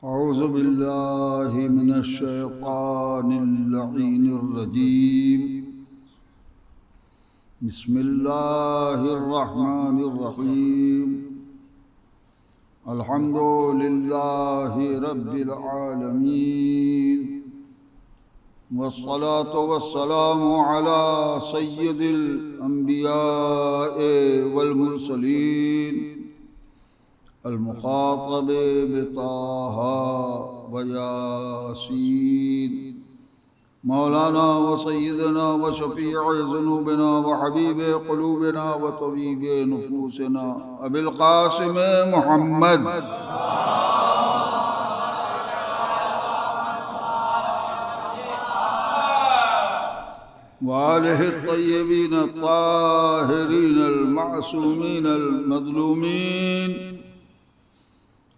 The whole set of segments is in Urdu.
أعوذ بالله من الشيطان اللعين الرجيم. بسم الله الرحمن الرحيم. الحمد لله رب العالمين، والصلاة والسلام على سيد الأنبياء والمرسلين المخاطب بطه وياسين، مولانا وسيدنا وشفيع ذنوبنا وحبيب قلوبنا وطبيب نفوسنا أبي القاسم محمد وآله الطيبين الطاهرين المعصومين المظلومين،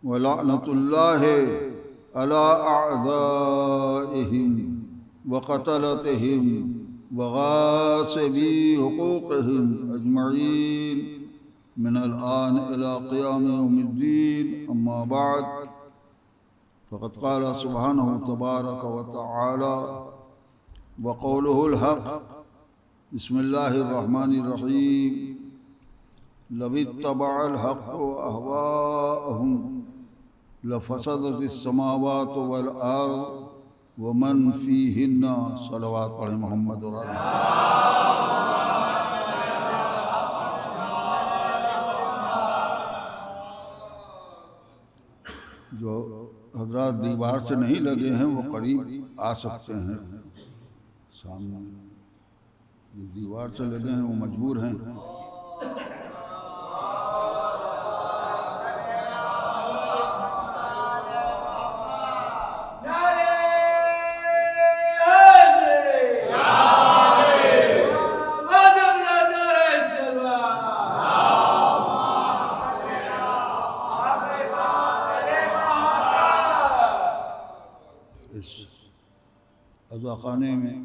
ولعنة الله على أعدائهم وقتلتهم وغاصبي حقوقهم أجمعين من الآن إلى قيام يوم الدين. أما بعد، فقد قال سبحانه تبارك وتعالى وقوله الحق. بسم الله الرحمن الرحيم. لو اتبع الحق أهواءهم لفسدت السماوات والأرض ومن فيهن. صلوات پڑھیں محمد اور آل جو حضرات دیوار سے نہیں لگے ہیں وہ قریب آ سکتے ہیں سامنے، جو دیوار سے لگے ہیں وہ مجبور ہیں. خانے میں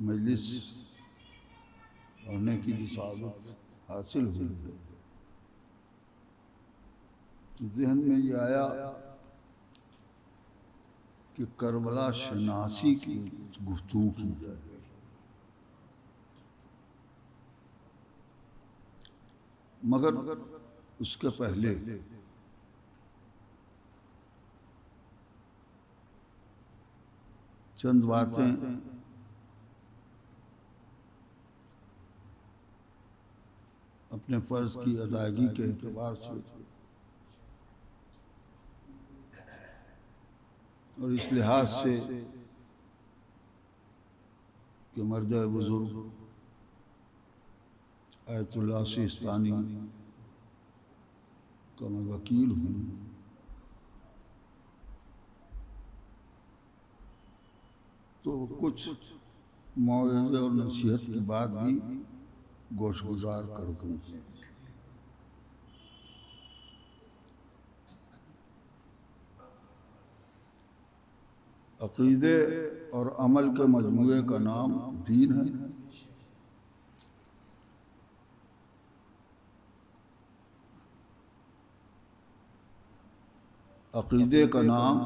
مجلس پڑھنے کی جو سعادت حاصل ہوئی ہے، ذہن میں یہ آیا کہ کربلا شناسی کی گفتگو کی جائے. مگر اس کے پہلے چند باتیں اپنے فرض کی ادائیگی کے اعتبار سے اور اس لحاظ سے کہ مرجع بزرگ آیت اللہ سیستانی کا میں وکیل ہوں، تو کچھ موعظے اور نصیحت کی بات بھی گوش گزار کر دوں. عقیدے اور عمل کے مجموعے کا نام دین ہے. عقیدے کا نام،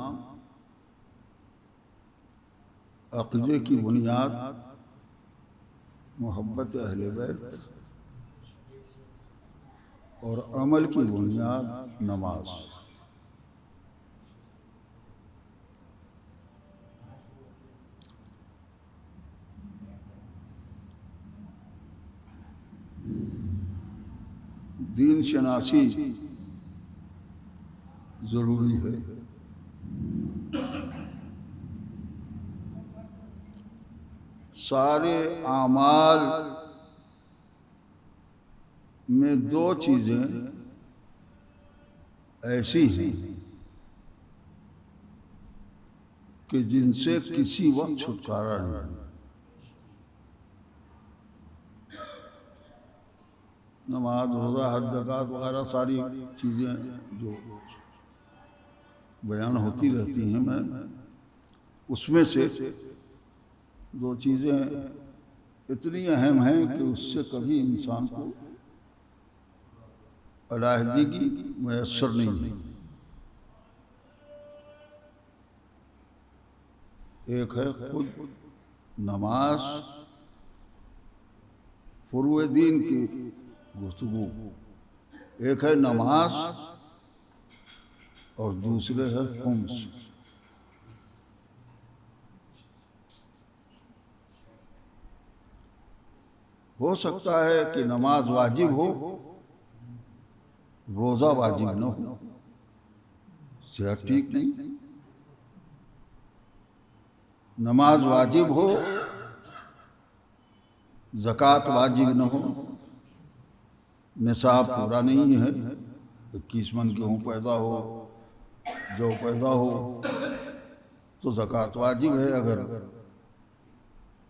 عقیدے کی بنیاد محبت اہل بیت اور عمل کی بنیاد نماز. دین شناسی ضروری ہے. سارے اعمال میں دو چیزیں ایسی ہیں کہ جن سے کسی وقت چھٹکارا نہیں. نماز، روزہ، حج، زکوٰۃ وغیرہ ساری چیزیں جو بیان ہوتی رہتی ہیں، میں اس میں سے دو چیزیں اتنی اہم ہیں کہ اس سے کبھی انسان کو علیحدگی میسر نہیں ہے۔ ایک ہے خود نماز، فروع دین کی گفتگو، ایک ہے نماز اور دوسرے ہے خمس۔ ہو سکتا ہے کہ نماز واجب ہو، روزہ واجب نہ ہو، صحت ٹھیک نہیں۔ نماز واجب ہو، زکوٰۃ واجب نہ ہو، نصاب پورا نہیں ہے، 21 من گیہوں پیدا ہو، جو پیدا ہو تو زکوٰۃ واجب ہے، اگر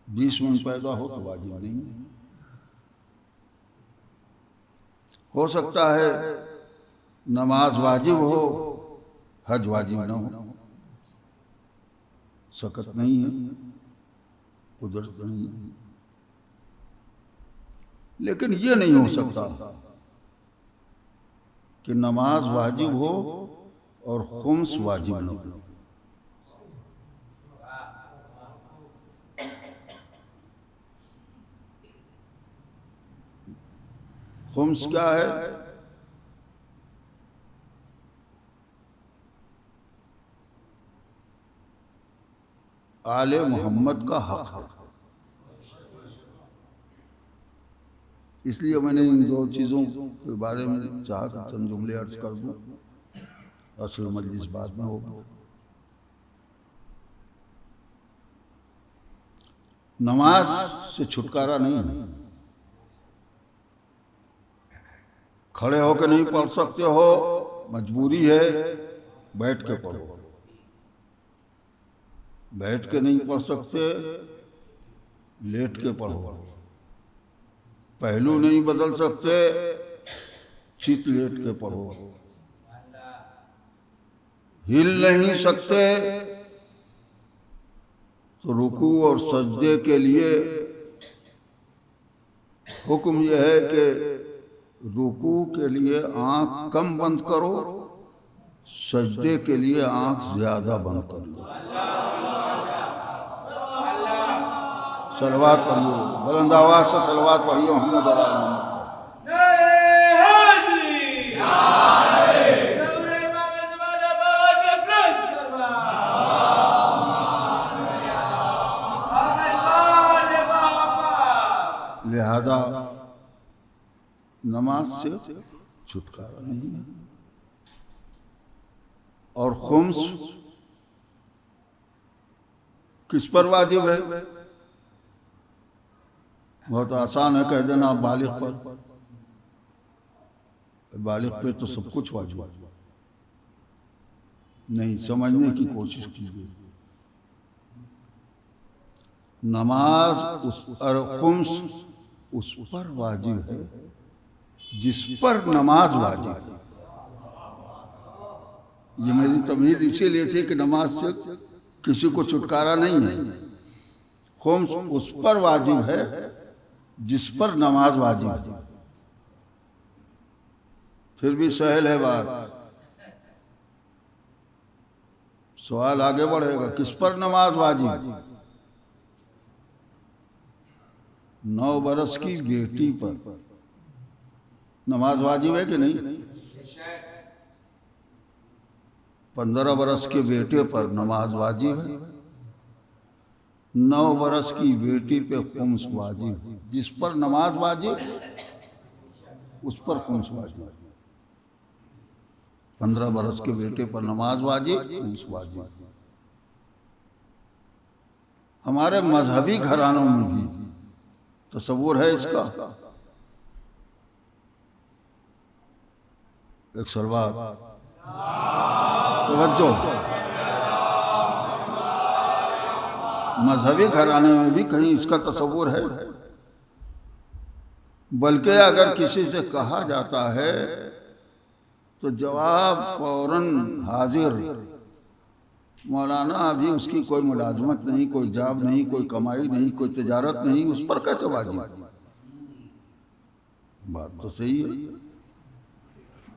20 من پیدا ہو تو واجب نہیں ہے۔ ہو سکتا ہے نماز واجب ہو، حج واجب نہ ہو، سکت نہیں ہے، قدرت نہیں ہے۔ لیکن یہ نہیں ہو سکتا کہ نماز واجب ہو اور خمس واجب نہ ہو۔ خمس کیا ہے؟ آل محمد کا حق ہے۔ اس لیے میں نے ان دو چیزوں کے بارے میں چاہا کہ چند جملے عرض کر دوں، اصل مجلس بعد میں ہوگا۔ نماز سے چھٹکارا نہیں ہے، کھڑے ہو کے نہیں پڑھ سکتے ہو، مجبوری ہے بیٹھ کے پڑھو، بیٹھ کے نہیں پڑھ سکتے لیٹ کے پڑھو، پہلو نہیں بدل سکتے چیت لیٹ کے پڑھو، ہل نہیں سکتے تو رکوع اور سجدے کے لیے حکم یہ ہے کہ رکوع کے لیے آنکھ کم بند کرو، سجدے کے لیے آنکھ زیادہ بند کر لو۔ صلوات پڑھیے، بلند آواز سے صلوات پڑھیے محمد علی محمد۔ لہذا نماز سے چھٹکارا نہیں ہے۔ اور خمس کس پر واجب ہے؟ بہت آسان ہے کہہ دینا بالغ پر، بالغ پہ تو سب کچھ واجب ہے، نہیں سمجھنے کی کوشش کیجیے۔ نماز اور خمس اس پر واجب ہے جس پر نماز واجب ہے۔ یہ میری تمہید اسی لیے تھی کہ نماز سے کسی کو چھٹکارا نہیں ہے۔ خمس اس پر واجب ہے جس پر نماز واجب ہے۔ پھر بھی سہل ہے بات، سوال آگے بڑھے گا، کس پر نماز واجب؟ 9 برس کی بیٹی پر نماز واجب ہے کہ نہیں؟ 15 برس کے بیٹے پر نماز واجب ہے، 9 برس کی بیٹی پہ خمس واجب ہے۔ جس پر نماز واجب اس پر خمس واجب ہے۔ 15 برس کے بیٹے پر نماز واجب، خمس واجب۔ ہمارے مذہبی گھرانوں میں بھی تصور ہے اس کا؟ ایک صلوات توجہ، مذہبی گھرانے میں بھی کہیں اس کا تصور ہے؟ بلکہ اگر کسی سے کہا جاتا ہے تو جواب فوراً حاضر، مولانا ابھی اس کی کوئی ملازمت نہیں، کوئی جاب نہیں، کوئی کمائی نہیں، کوئی تجارت نہیں، اس پر کیسے واجب؟ بات تو صحیح ہے۔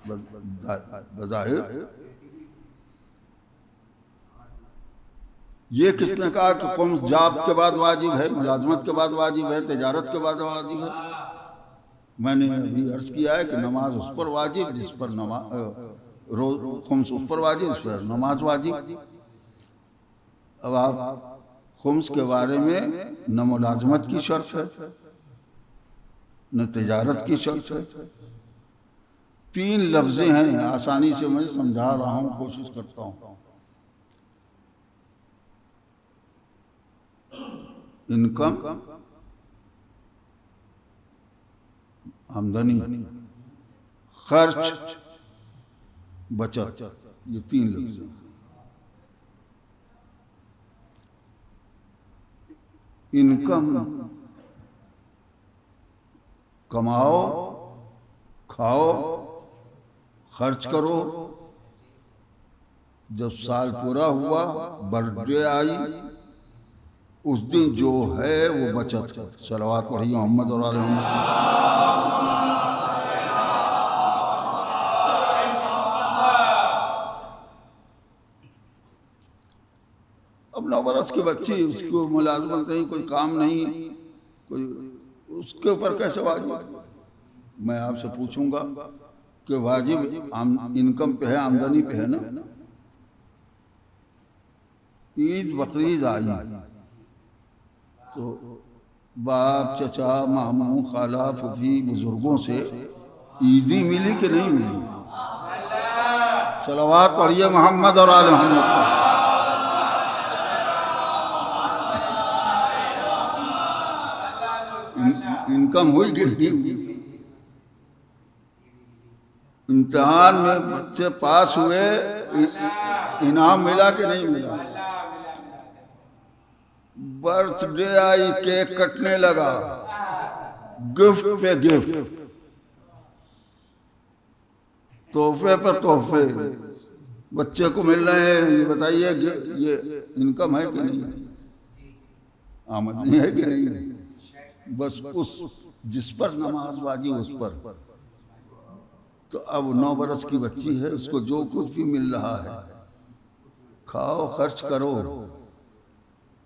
بظاہر یہ کس نے کہا کہ خمس جاب کے بعد واجب ہے، ملازمت کے بعد واجب ہے، تجارت کے بعد واجب ہے؟ میں نے ابھی عرض کیا ہے کہ نماز اس پر واجب جس پر خمس اس پر واجب اس پر نماز واجب۔ اب آپ خمس کے بارے میں نہ ملازمت کی شرط ہے نہ تجارت کی شرط ہے، 3 لفظیں ہیں، آسانی سے میں سمجھا رہا ہوں، کوشش کرتا ہوں۔ انکم، آمدنی، خرچ، بچت، یہ 3 لفظ ہیں۔ انکم کماؤ، کھاؤ، خرچ کرو، جب سال پورا ہوا، برتھ ڈے آئی، اس دن جو ہے وہ بچت ہے۔ صلوات پڑھیے محمد اور آل محمد۔ اب 9 برس کی بچی، اس کو ملازمت نہیں، کوئی کام نہیں، کوئی اس کے اوپر کیسے واجب؟ میں آپ سے پوچھوں گا کہ واجب انکم پہ ہے، آمدنی پہ ہے نا؟ عید بقرعید آئی تو باپ، چچا، ماموں، خالہ، پھوپھی، بزرگوں سے عیدی ملی کہ نہیں ملی؟ صلوات پڑھیے محمد اور آل محمد۔ انکم ہوئی کہ نہیں ہوئی؟ امتحان میں بچے پاس ہوئے، انعام ملا کہ نہیں ملا؟ برتھ ڈے آئی، کیک کٹنے لگا، گفٹ پہ گفٹ، تحفے پہ تحفے بچے کو مل رہے ہیں۔ یہ بتائیے یہ انکم ہے کہ نہیں؟ آمدنی ہے کہ نہیں؟ بس اس جس پر نماز واجب اس پر۔ تو اب 9 برس کی بچی ہے، اس کو جو کچھ بھی مل رہا ہے کھاؤ، خرچ کرو۔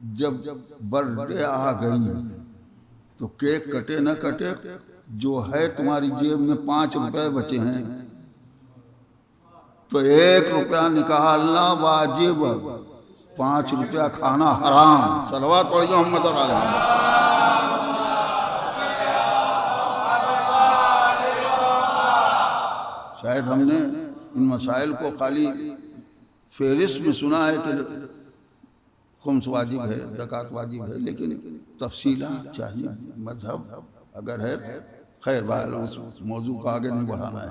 جب برتھ ڈے آ گئی تو کیک کٹے نہ کٹے، جو ہے تمہاری جیب میں 5 روپے بچے ہیں تو 1 روپیہ نکالنا واجب، 5 روپیہ کھانا حرام۔ صلوات پڑھیے محمد اور آل محمد۔ شاید ہم نے ان مسائل کو خالی فہرست میں سنا ہے کہ خمس واجب ہے، زکوٰۃ واجب ہے، لیکن تفصیلات چاہیے۔ مذہب اگر ہے خیر، بہرحال اس موضوع کو آگے نہیں بڑھانا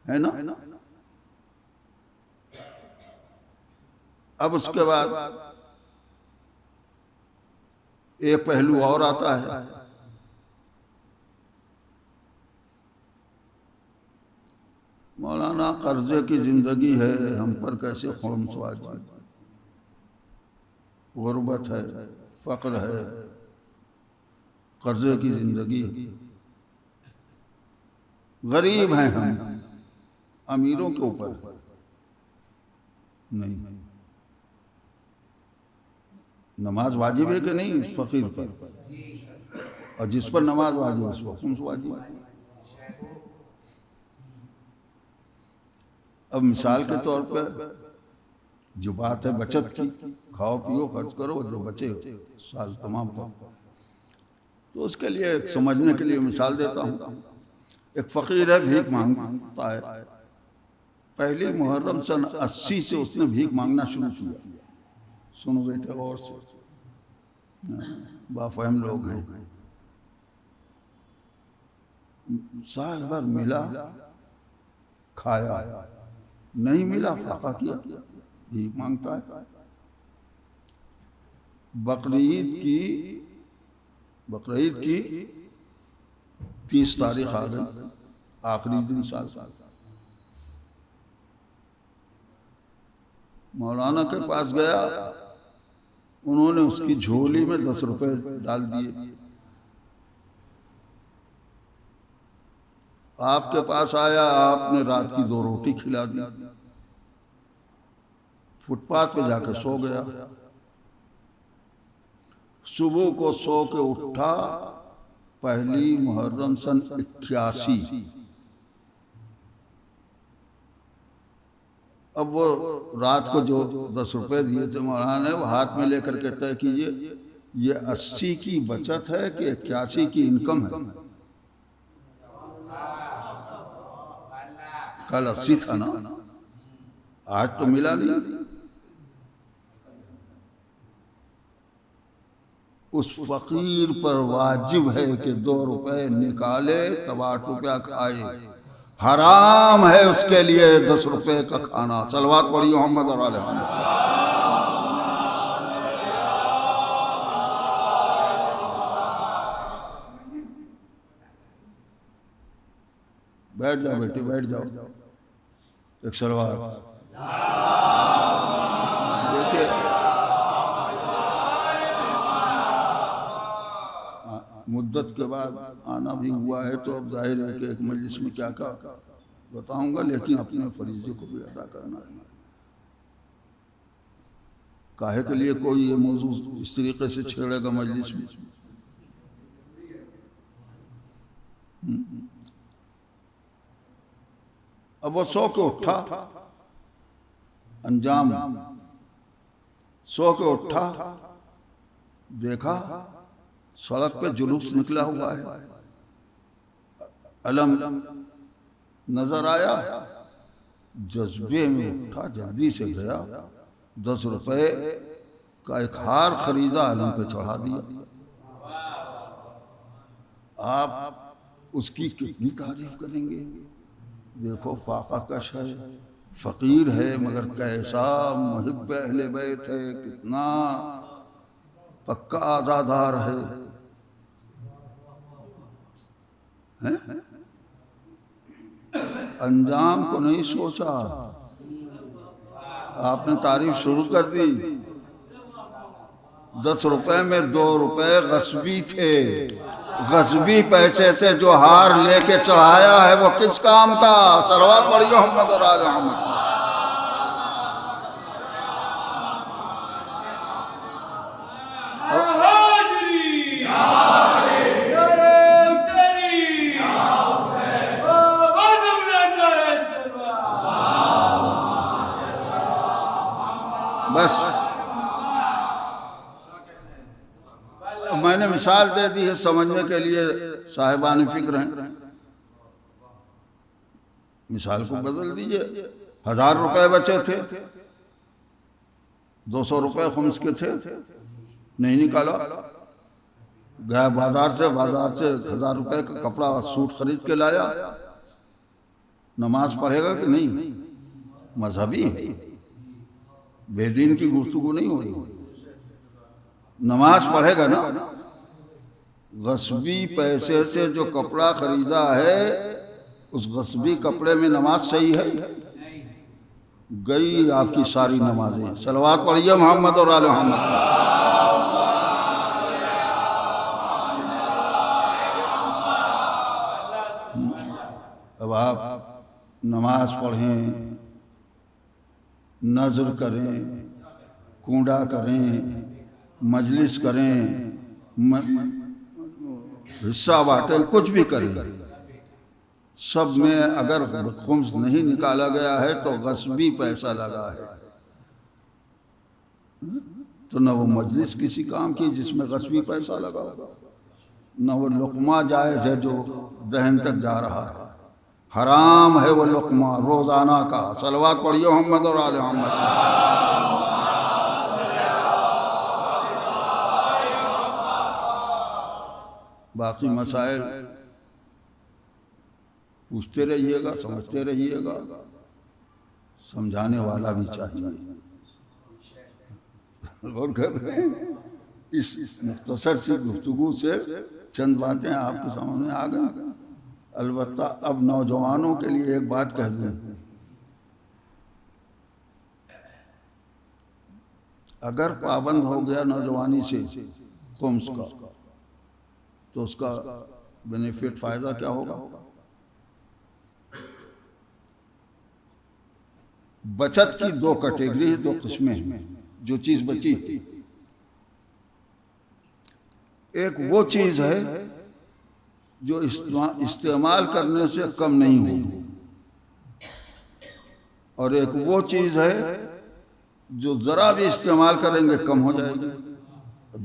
ہے نا؟ اب اس کے بعد ایک پہلو اور آتا ہے، مولانا قرضے کی زندگی ہے، ہم پر کیسے خمس واجب؟ غربت ہے، فقر ہے، قرضے کی زندگی، غریب ہیں ہم، امیروں کے اوپر نہیں۔ نماز واجب ہے کہ نہیں فقیر پر؟ اور جس پر نماز واجب اس پر خمس واجب۔ اب مثال کے طور پہ جو بات ہے بچت کی، کھاؤ پیو خرچ کرو، جو بچے سال تمام پر، تو اس کے لیے سمجھنے کے لیے مثال دیتا ہوں۔ ایک فقیر ہے، بھیک مانگتا ہے، پہلی محرم سن 80 سے اس نے بھیک مانگنا شروع کیا۔ سنو بیٹے غور سے، بافہم لوگ ہیں۔ سال بھر ملا، کھایا، نہیں ملا فاقہ کیا، بھیک مانگتا ہے۔ بقرعید کی 30 تاریخ آ گئی، آخری دن سال۔ مولانا کے پاس گیا، انہوں نے اس کی جھولی میں 10 روپے ڈال دیے۔ آپ کے پاس آیا، آپ نے رات کی 2 روٹی کھلا دی، فٹ پاتھ پہ جا کے سو گیا۔ صبح کو سو کے اٹھا 1 محرم سن 81۔ اب وہ رات کو جو 10 روپے دیے تھے مولانا نے، وہ ہاتھ میں لے کر کے طے کیجئے یہ 80 کی بچت ہے کہ 81 کی انکم ہے۔ کل 80 تھا نا، آج تو ملا نہیں۔ اس فقیر پر واجب ہے کہ 2 روپے نکالے تب 8 روپیہ کھائے، حرام ہے اس کے لیے 10 روپے کا کھانا۔ صلوات پڑھیے محمد اور آل محمد۔ بیٹھ جاؤ بیٹی، بیٹھ جاؤ، ایک صلوات۔ دیکھیے مدت کے بعد آنا بھی ہوا ہے تو اب ظاہر ہے کہ ایک مجلس میں کیا بتاؤں گا، لیکن اپنے فریضے کو بھی ادا کرنا ہے۔ کاہے کے لیے کوئی یہ موضوع اس طریقے سے چھیڑے گا مجلس میں؟ اب وہ سو کے اٹھا، انجام سو کے اٹھا، دیکھا سڑک پہ جلوس نکلا ہوا ہے، علم نظر آیا، جذبے میں اٹھا، جلدی سے گیا، 10 روپے کا ایک ہار خریدا، علم پہ چڑھا دیا۔ آپ اس کی کتنی تعریف کریں گے؟ دیکھو فاقہ کش ہے، فقیر ہے، مگر کیسا محب اہل بیت ہے، کتنا پکا عزادار ہے۔ انجام کو نہیں سوچا، آپ نے تعریف شروع کر دی۔ 10 روپے میں 2 روپے غصبی تھے، غصبی پیسے سے جو ہار لے کے چڑھایا ہے وہ کس کام کا؟ صلوات پڑھیے محمد اور آل محمد۔ بس میں نے مثال دے دی ہے، سمجھنے کے لیے صاحبان فکر ہیں، مثال کو بدل دیجئے۔ 1000 روپے بچے تھے، 200 روپے خمس کے تھے، نہیں نکالا، گیا بازار سے 1000 روپے کا کپڑا سوٹ خرید کے لایا۔ نماز پڑھے گا کہ نہیں؟ مذہبی ہے، بے دین کی گفتگو نہیں ہو رہی، نماز پڑھے گا نا۔ غصبی پیسے سے جو کپڑا خریدا ہے، اس غصبی کپڑے میں نماز صحیح ہے؟ گئی آپ کی ساری نمازیں۔ صلوات پڑھیے محمد اور آل محمد۔ اب آپ نماز پڑھیں، نذر کریں، کونڈا کریں، مجلس کریں، حصہ بانٹیں، کچھ بھی کریں، سب میں اگر خمس نہیں نکالا گیا ہے تو غصبی پیسہ لگا ہے، تو نہ وہ مجلس کسی کام کی جس میں غصبی پیسہ لگا ہوگا، نہ وہ لقمہ جائز ہے جو دہن تک جا رہا ہے، حرام ہے وہ لقمہ روزانہ کا۔ صلوات پڑھیے محمد اور آل محمد۔ باقی مسائل پوچھتے رہیے گا، سمجھتے رہیے گا، سمجھانے والا بھی چاہیے۔ اور اس مختصر سی گفتگو سے چند باتیں آپ کے سامنے آ گئیں۔ البتہ اب نوجوانوں کے لیے ایک بات کہہ دوں، اگر پابند ہو گیا نوجوانی سے خمس کا تو اس کا بینیفٹ، فائدہ کیا ہوگا؟ بچت کی دو کیٹیگری، دو قسمیں ہیں جو چیز بچی۔ ایک وہ چیز ہے جو استعمال کرنے سے کم نہیں ہوگی، اور ایک وہ چیز ہے جو ذرا بھی استعمال کریں گے کم ہو جائے گی۔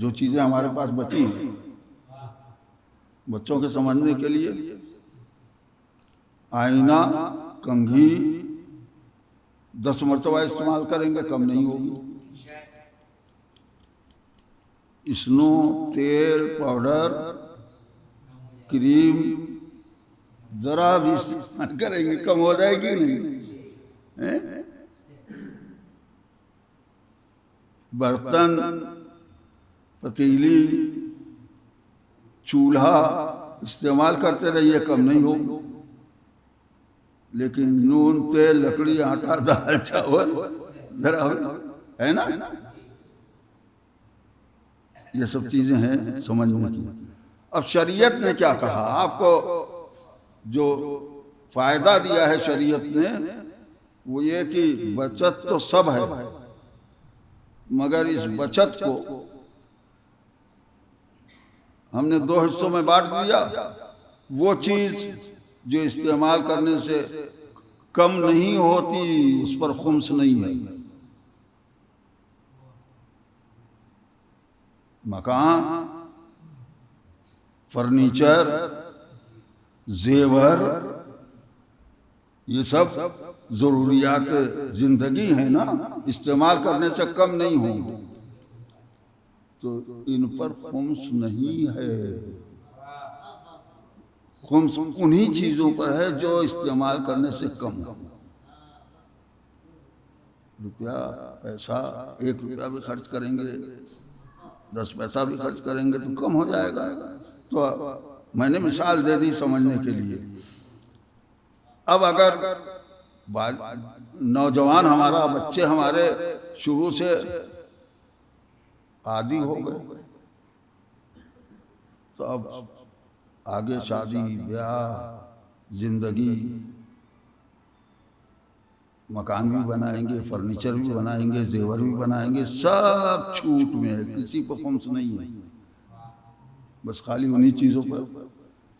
جو چیزیں ہمارے پاس بچی ہیں بچوں کے سمجھنے کے لیے، آئینہ، کنگھی 10 مرتبہ استعمال کریں گے کم نہیں ہوگی۔ اسنو، تیل، پاؤڈر، کریم ذرا بھی استعمال کریں گے کم ہو جائے گی نہیں۔ برتن، پتیلی، چولہا استعمال کرتے رہیے کم نہیں ہوگی، لیکن نون، تیل، لکڑی، آٹا، دال، چاول ذرا ہے نا، یہ سب چیزیں ہیں سمجھنے کی۔ اب شریعت نے کیا کہا آپ کو؟ جو فائدہ دیا ہے شریعت نے وہ یہ کہ بچت تو سب ہے، مگر اس بچت کو ہم نے 2 حصوں میں بانٹ دیا۔ وہ چیز جو استعمال کرنے سے کم نہیں ہوتی اس پر خمس نہیں ہے۔ مکان، فرنیچر، زیور، یہ سب ضروریات زندگی ہیں نا، استعمال کرنے سے کم نہیں ہوں گے، تو ان پر خمس نہیں ہے۔ خمس انہی چیزوں پر ہے جو استعمال کرنے سے کم ہو۔ روپیہ، پیسہ، 1 روپیہ بھی خرچ کریں گے، 10 پیسہ بھی خرچ کریں گے تو کم ہو جائے گا۔ تو میں نے مثال دے دی سمجھنے کے لیے۔ اب اگر نوجوان ہمارا، بچے ہمارے شروع سے عادی ہو گئے تو اب آگے شادی، بیاہ، زندگی، مکان بھی بنائیں گے، فرنیچر بھی بنائیں گے، زیور بھی بنائیں گے، سب چھوٹ میں ہے، کسی پر خمس نہیں ہے، بس خالی انہی چیزوں پر۔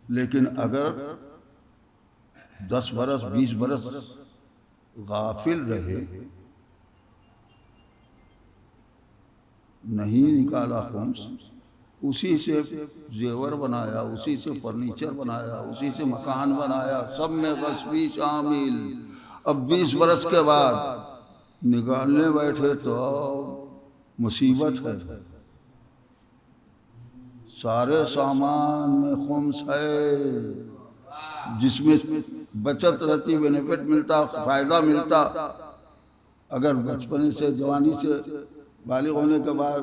لیکن اگر 10 برس 20 برس غافل رہے، نہیں نکالا خمس، اسی سے زیور بنایا، اسی سے فرنیچر بنایا، اسی سے مکان بنایا، سب میں غصبی شامل، اب 20 برس کے بعد نکالنے بیٹھے تو مصیبت ہے۔ سارے سامان میں خمس ہے، جس میں بچت رہتی، بینیفٹ ملتا، فائدہ ملتا۔ اگر بچپن سے، جوانی سے، بالغ ہونے کے بعد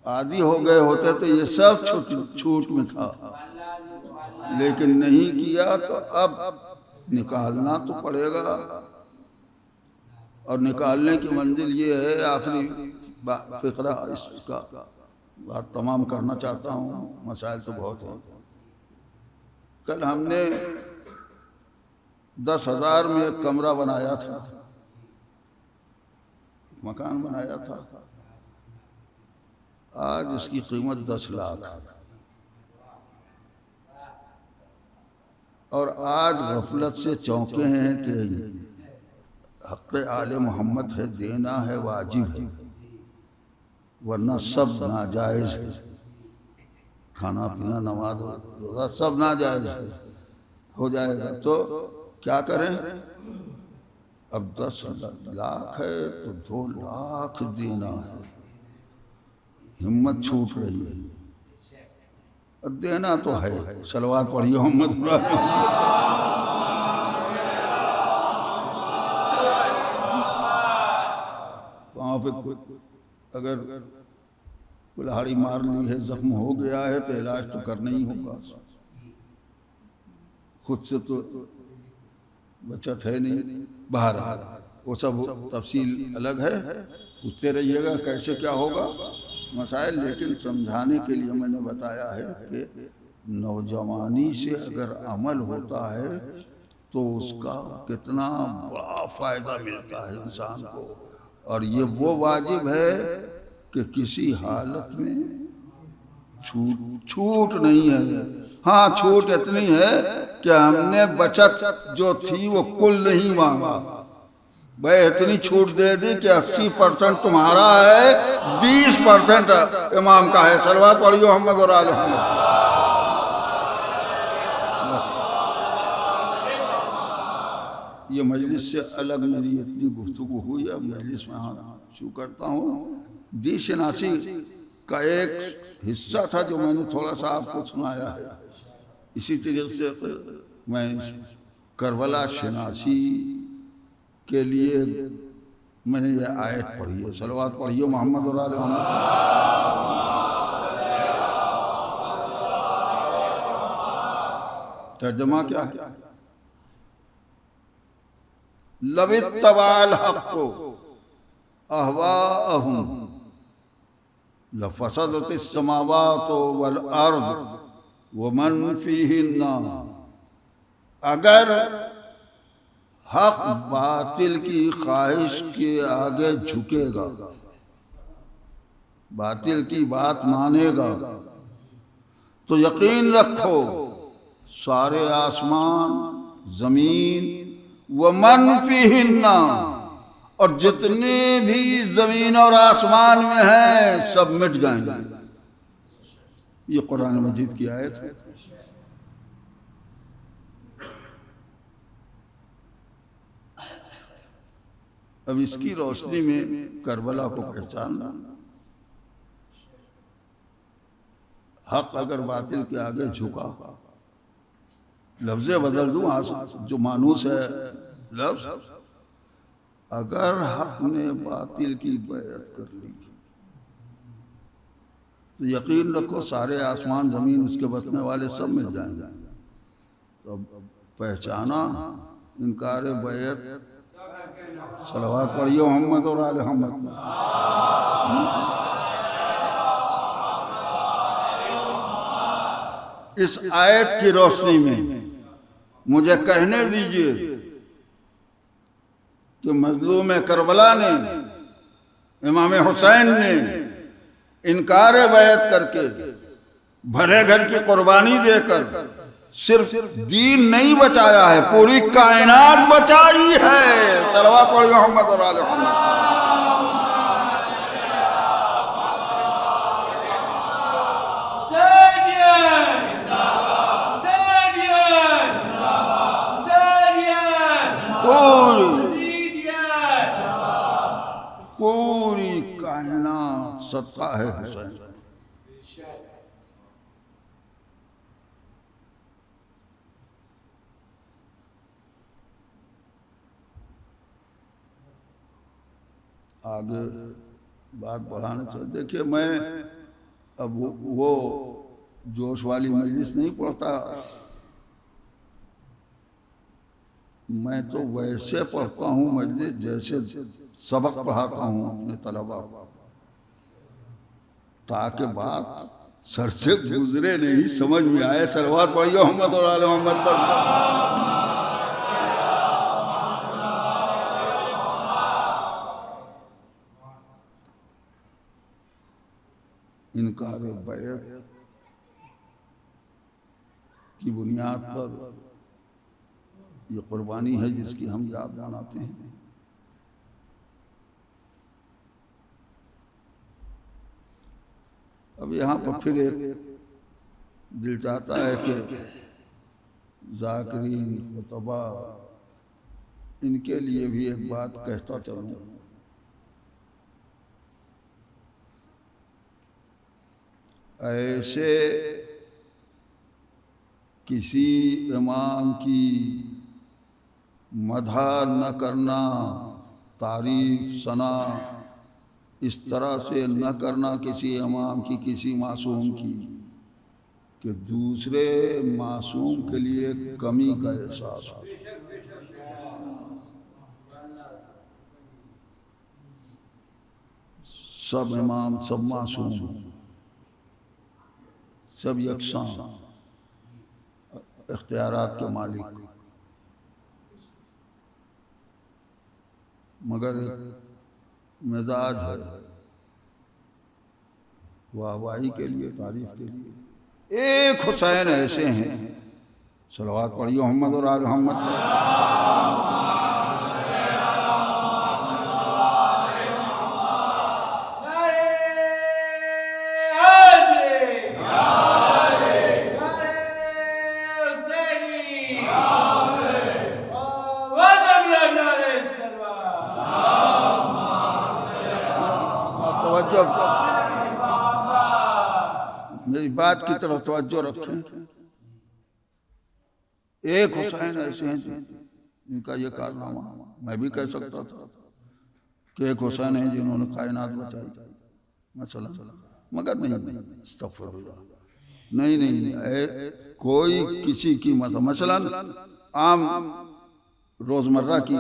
عادی ہو گئے ہوتے تو یہ سب چھوٹ میں تھا، لیکن نہیں کیا تو اب نکالنا تو پڑے گا۔ اور نکالنے کی منزل یہ ہے، آخری فقرہ اس کا بات تمام کرنا چاہتا ہوں، مسائل تو بہت ہیں۔ کل ہم نے 10,000 میں ایک کمرہ بنایا تھا، مکان بنایا تھا، آج اس کی قیمت 10 لاکھ ہے، اور آج غفلت سے چونکے ہیں کہ حق آل محمد ہے، دینا ہے، واجب ہے، ورنہ سب ناجائز ہے، کھانا پینا، نماز، روزہ سب ناجائز ہے، ہو جائے گا تو کیا کریں؟ اب 10 لاکھ ہے تو 2 لاکھ دینا ہے، ہمت چھوٹ رہی ہے، دینا تو ہے۔ صلوات پڑھیے محمد۔ وہاں پہ اگر کلہاڑی مار لی ہے، زخم ہو گیا ہے تو علاج تو کرنا ہی ہوگا، خود سے تو بچت ہے نہیں۔ بہرحال وہ سب تفصیل الگ ہے، پوچھتے رہیے گا کیسے کیا ہوگا مسائل، لیکن سمجھانے کے لیے میں نے بتایا ہے کہ نوجوانی سے اگر عمل ہوتا ہے تو اس کا کتنا بڑا فائدہ ملتا ہے انسان کو. اور یہ وہ واجب ہے کہ کسی حالت میں چھوٹ نہیں ہے. ہاں چھوٹ اتنی ہے کہ ہم نے بچت جو تھی وہ کل نہیں مانگا. بھائی اتنی چھوٹ دے دی کہ 80% تمہارا ہے، 20% امام کا ہے. صلوات پڑھیو محمد اور آل محمد. یہ مجلس سے الگ میری اتنی گفتگو ہوئی. اب مجلس میں شروع کرتا ہوں. دی شناسی کا ایک حصہ تھا جو میں نے تھوڑا سا آپ کو سنایا ہے. اسی طریقے سے میں کربلا شناسی کے لیے میں نے یہ آیت پڑھی ہے. صلوات پڑھیو محمد اور آل محمد. ترجمہ کیا ہے؟ لَوِ اتَّبَعَ الْحَقُّ أَهْوَاءَهُمْ لَفَسَدَتِ السَّمَاوَاتُ وَالْأَرْضُ وَمَنْ فِيهِنَّ. اگر حق باطل کی خواہش کے آگے جھکے گا، باطل کی بات مانے گا، تو یقین رکھو سارے آسمان، زمین، وَمَنْ فِيهِنَّ، اور جتنے بھی زمین اور آسمان میں ہیں سب مٹ جائیں گے. یہ قرآن مجید کی آیت ہے. اب اس کی روشنی میں کربلا کو پہچاننا. حق اگر باطل کے آگے جھکا، لفظ بدل دوں جو مانوس ہے لفظ، اگر حق نے باطل کی بیعت کر لی تو یقین رکھو سارے آسمان، زمین، اس کے بسنے والے سب مل جائیں گے. تو پہچانا انکار بیعت. صلوات پڑھیو محمد اور آل محمد. اس آیت کی روشنی میں مجھے کہنے دیجئے کہ مظلوم کربلا نے، امام حسین نے انکار بیعت کر کے، بھرے گھر کی قربانی دے کر صرف دین نہیں بچایا ہے، پوری کائنات بچائی ہے. صلوات پڑھیو محمد اور آل محمد. پوری کائنات صدقہ ہے حسین. آگے بات بڑھانے سے دیکھیے، میں اب وہ جوش والی مجلس نہیں پڑھتا. میں تو ویسے پڑھتا ہوں مجلس جیسے سبق پڑھاتا ہوں اپنے طلباء کو، تاکہ بات سر سے گزرے نہیں، سمجھ میں آئے. صلوات پڑھیو محمد اور آل محمد پر. انکار بیعت کی بنیاد پر یہ قربانی ہے جس کی ہم یاد مناتے ہیں. اب یہاں پر پھر ایک دل چاہتا ہے کہ ذاکرین، خطبہ، ان کے لیے بھی ایک بات کہتا چلوں. ایسے کسی امام کی مدح نہ کرنا، تعریف، ثنا اس طرح سے نہ کرنا کسی امام کی، کسی معصوم کی، کہ دوسرے معصوم کے لیے کمی کا احساس ہو. سب امام، سب معصوم، سب یکساں اختیارات کے مالک. مگر ایک مزاج ہے واہواہی کے لیے، تعریف کے لیے۔ ایک حسین ایسے ہیں، صلوات پڑھیے محمد اور آل محمد پر۔ میری بات کی طرف توجہ رکھیں۔ ایک حسین ایسے ہیں جن کا یہ کارنامہ میں بھی کہہ سکتا تھا کہ ایک حسین ہیں جنہوں نے کائنات بچائی مثلا، مگر نہیں، استغفر اللہ، نہیں، کوئی کسی کی مثلا عام روزمرہ کی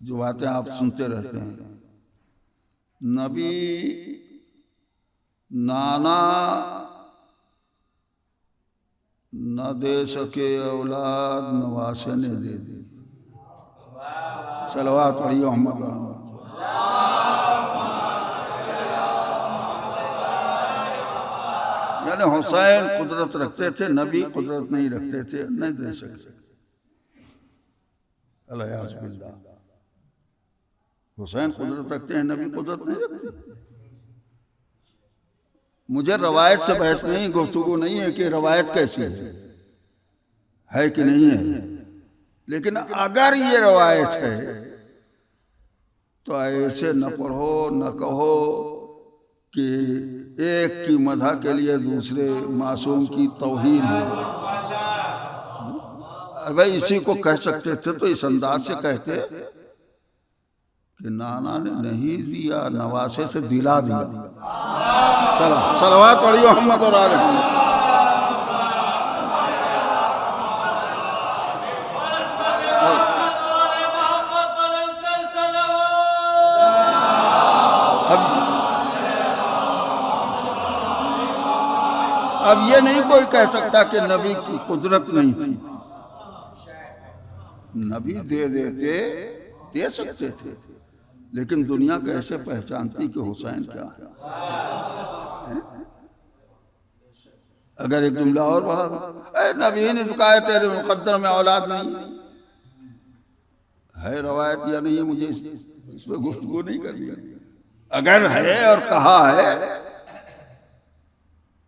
جو باتیں آپ سنتے رہتے ہیں، نبی نانا نہ دے سکے اولاد، نواسے نے دے دی۔ صلوات پڑھیے محمد۔ یعنی حسین قدرت رکھتے تھے، نبی قدرت نہیں رکھتے تھے، نہیں دے سکتے۔ الیاذ باللہ، حسین قدرت رکھتے ہیں، نبی قدرت نہیں رکھتے۔ مجھے روایت سے بحث نہیں، گفتگو نہیں ہے کہ روایت کیسی ہے کہ نہیں ہے، لیکن اگر یہ روایت ہے تو ایسے نہ پڑھو، نہ کہو کہ ایک کی مدح کے لیے دوسرے معصوم کی توہین ہو۔ بھائی اسی کو کہہ سکتے تھے تو اس انداز سے کہتے کہ نانا نے نہیں دیا، نواسے سے دلا دیا۔ صلوات پڑھیے محمد اور آل محمد۔ اب یہ نہیں کوئی کہہ سکتا کہ نبی کی قدرت نہیں تھی، نبی دے سکتے تھے، لیکن دنیا کیسے پہچانتی کہ حسین کیا ہے؟ اگر ایک جملہ اور پڑھا، اے نبی نے تو کہا تیرے مقدر میں اولاد نہیں ہے، روایت یا نہیں ہے، مجھے اس پہ گفتگو نہیں کرنی۔ اگر ہے اور کہا ہے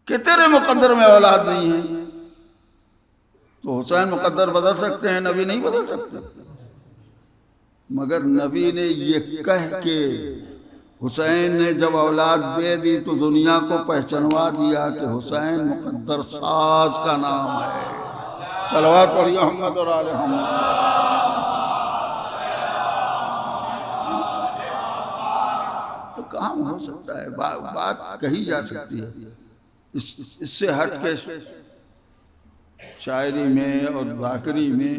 کہ تیرے مقدر میں اولاد نہیں ہے تو حسین مقدر بدل سکتے ہیں، نبی نہیں بدل سکتے۔ مگر نبی نے یہ کہہ کے حسین نے جب اولاد دے دی تو دنیا کو پہچانوا دیا کہ حسین مقدر ساز کا نام ہے۔ صلوات پڑھیے محمد اور آل محمد۔ تو کام ہو سکتا ہے، بات کہی جا سکتی ہے، اس سے ہٹ کے شاعری میں اور ذاکری میں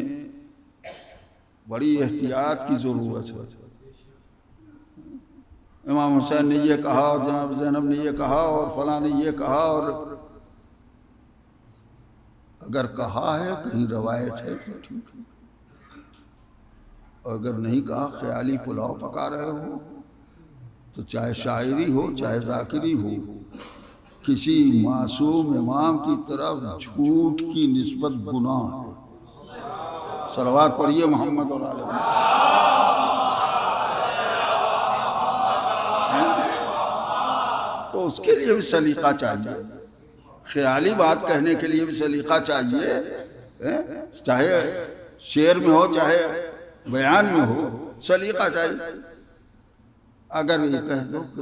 بڑی احتیاط کی ضرورت ہے۔ امام حسین نے یہ کہا اور جناب زینب نے یہ کہا اور فلاں نے یہ کہا، اور اگر کہا ہے کہیں روایت ہے تو ٹھیک ہے، اور اگر نہیں کہا خیالی پلاؤ پکا رہے ہو تو چاہے شاعری ہو چاہے ذاکری ہو، کسی معصوم امام کی طرف جھوٹ کی نسبت گناہ ہے۔ صلوات پڑھیے محمد اور آل محمد۔ تو اس کے لیے بھی سلیقہ چاہیے، خیالی بات کہنے کے لیے بھی سلیقہ چاہیے، چاہے شعر میں ہو چاہے بیان میں ہو، سلیقہ چاہیے۔ اگر یہ کہہ دو کہ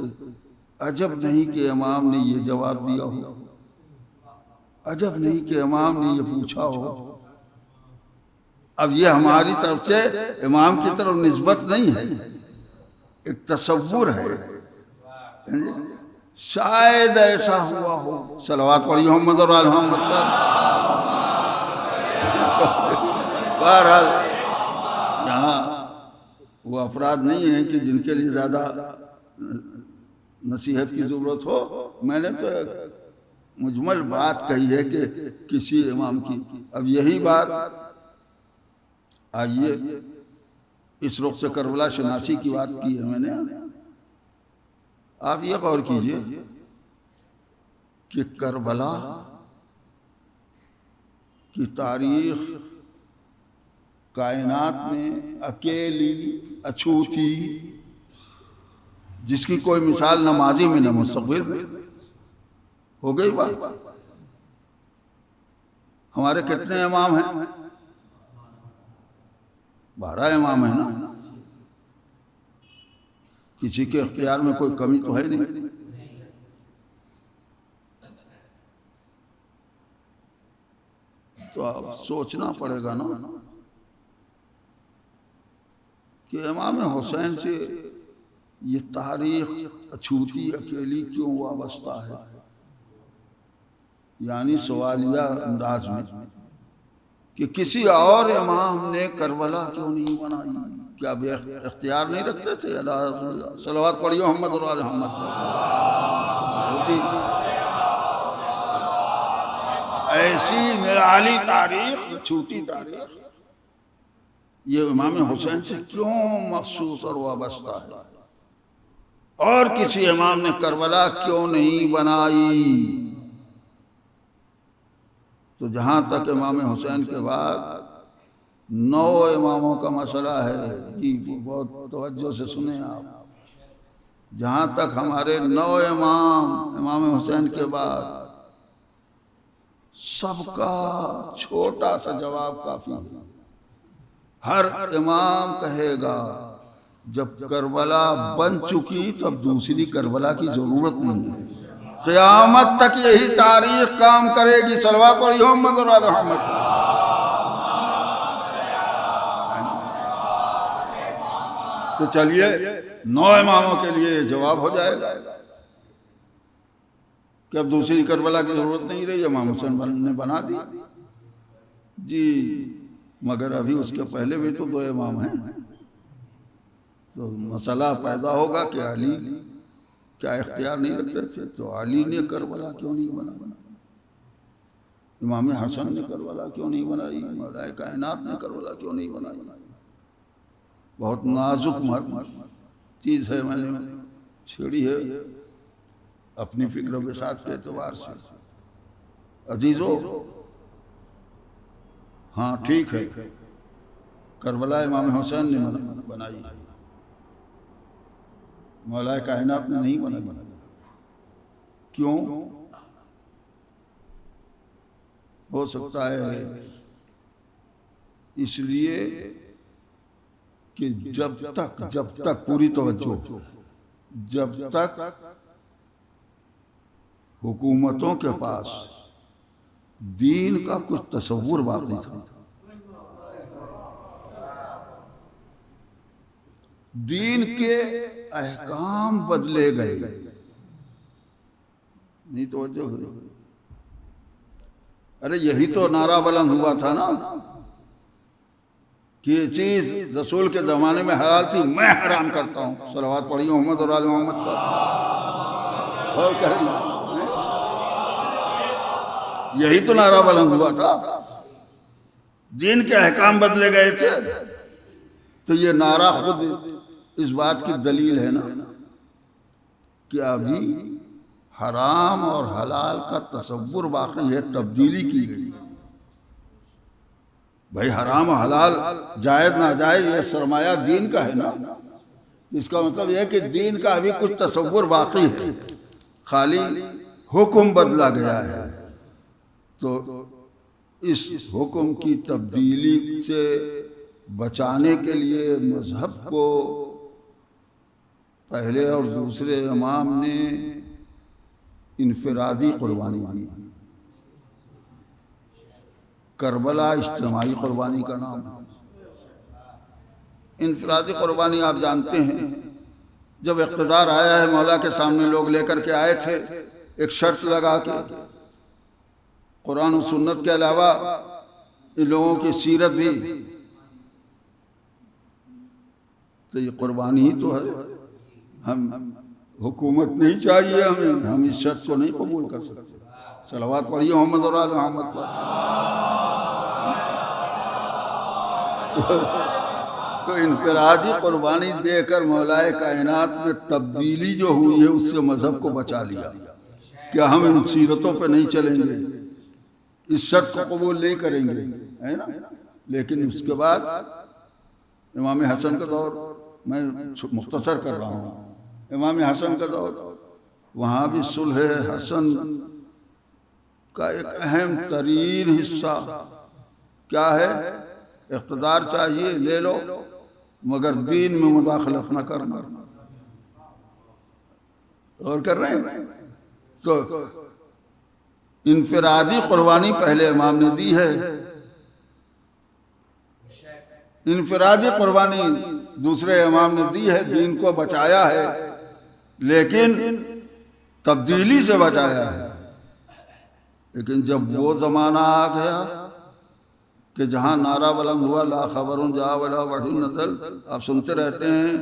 عجب نہیں کہ امام نے یہ جواب دیا ہو، عجب نہیں کہ امام نے یہ پوچھا ہو، اب یہ ہماری طرف سے امام کی طرف نسبت نہیں ہے، ایک تصور ہے، شاید ایسا ہوا ہو۔ صلوات پڑھیے محمد اور آل محمد پر۔ بہرحال یہاں وہ افراد نہیں ہیں کہ جن کے لیے زیادہ نصیحت کی ضرورت ہو، میں نے تو مجمل بات کہی ہے کہ کسی امام کی۔ اب یہی بات آئیے اس رخ سے کربلا شناسی کی بات کی ہے میں نے. آپ یہ غور کیجئے کہ کربلا کی تاریخ کائنات میں اکیلی اچھوتی، جس کی کوئی مثال نہ ماضی میں نہ مستقبل میں. ہو گئی بات. ہمارے کتنے امام ہیں؟ 12 امام ہیں نا. کسی کے اختیار میں کوئی کمی تو ہے نہیں. تو اب سوچنا پڑے گا نا کہ امام حسین سے یہ تاریخ اچھوتی اکیلی کیوں وابستہ ہے. یعنی سوالیہ انداز میں کہ کسی اور امام نے کربلا کیوں نہیں بنائی؟ کیا بے اختیار نہیں رکھتے تھے؟ اللہ صلوات پڑھیو محمد اور آل محمد پر. ایسی نرالی تاریخ، چھوٹی تاریخ، یہ امام حسین سے کیوں مخصوص اور وابستہ ہے؟ اور کسی امام نے کربلا کیوں نہیں بنائی؟ تو جہاں تک امام حسین کے بعد 9 اماموں کا مسئلہ ہے، جی بہت توجہ سے سنیں آپ. جہاں تک ہمارے 9 امام حسین کے بعد، سب کا چھوٹا سا جواب کافی ہے. ہر امام کہے گا جب کربلا بن چکی تب دوسری کربلا کی ضرورت نہیں ہے. قیامت تک یہی تاریخ کام کرے گی. صلوات پڑھیو محمد اور آل محمد. تو چلیے 9 اماموں کے لیے جواب ہو جائے گا کہ اب دوسری کربلا کی ضرورت نہیں رہی، امام حسین نے بنا دی. جی مگر ابھی اس کے پہلے بھی تو 2 امام ہیں. تو مسئلہ پیدا ہوگا کہ علی کیا اختیار نہیں رکھتے تھے؟ تو علی نے کربلا کیوں نہیں بنائی؟ امام حسن نے کربلا کیوں نہیں بنائی؟ مولا کائنات نے کربلا کیوں نہیں بنائی؟ بہت نازک چیز ہے، میں نے چھیڑی ہے اپنی فکر و بساط کے اعتبار سے. عزیزو، ہاں ٹھیک ہے، کربلا امام حسین نے بنائی، مولا کائنات نے نہیں بنائی. کیوں؟ ہو سکتا ہے اس لیے کہ جب تک پوری توجہ، جب تک حکومتوں کے پاس دین کا کچھ تصور باقی تھا، دین کے احکام بدلے گئے. نہیں توجہ ہوئی؟ ارے یہی تو نعرہ بلند ہوا تھا نا کہ یہ چیز رسول کے زمانے میں حلال تھی، میں حرام کرتا ہوں. صلوات پڑھیو محمد اور آل محمد پر. اور کریں یہی تو نعرہ بلند ہوا تھا. دین کے احکام بدلے گئے تھے. تو یہ نعرہ خود اس بات کی دلیل ہے نا کہ ابھی حرام اور حلال کا تصور باقی ہے، تبدیلی کی گئی. بھائی حرام و حلال، جائز ناجائز، یہ سرمایہ دین کا ہے نا. اس کا مطلب یہ ہے کہ دین کا ابھی کچھ تصور باقی ہے، خالی حکم بدلا گیا ہے. تو اس حکم کی تبدیلی سے بچانے کے لیے مذہب کو پہلے اور دوسرے امام نے انفرادی قربانی دی. کربلا اجتماعی قربانی کا نام ہے. انفرادی قربانی آپ جانتے ہیں، جب اقتدار آیا ہے مولا کے سامنے لوگ لے کر کے آئے تھے ایک شرط لگا کے، قرآن و سنت کے علاوہ ان لوگوں کی سیرت بھی، تو یہ قربانی ہی تو ہے. ہم حکومت نہیں چاہیے ہمیں، ہم اس شرط کو نہیں قبول کر سکتے. صلوات پڑھیو محمد اور آل محمد پر. تو انفرادی قربانی دے کر مولائے کائنات میں تبدیلی جو ہوئی ہے اس سے مذہب کو بچا لیا کہ ہم ان سیرتوں پہ نہیں چلیں گے، اس شرط کو قبول نہیں کریں گے، ہے نا۔ لیکن اس کے بعد امام حسن کا دور، میں مختصر کر رہا ہوں، امام حسن کا دور، وہاں بھی صلح حسن کا ایک اہم ترین حصہ کیا ہے؟ اقتدار چاہیے لے لو مگر دین میں مداخلت نہ کرنا۔ اور کر رہے ہیں تو انفرادی قربانی پہلے امام نے دی ہے، انفرادی قربانی دوسرے امام نے دی ہے، دین کو بچایا ہے لیکن تبدیلی سے بچایا ہے۔ لیکن جب وہ زمانہ آ گیا کہ جہاں نعرہ بلند ہوا لا خبر جا ولا وحی نزل، آپ سنتے رہتے ہیں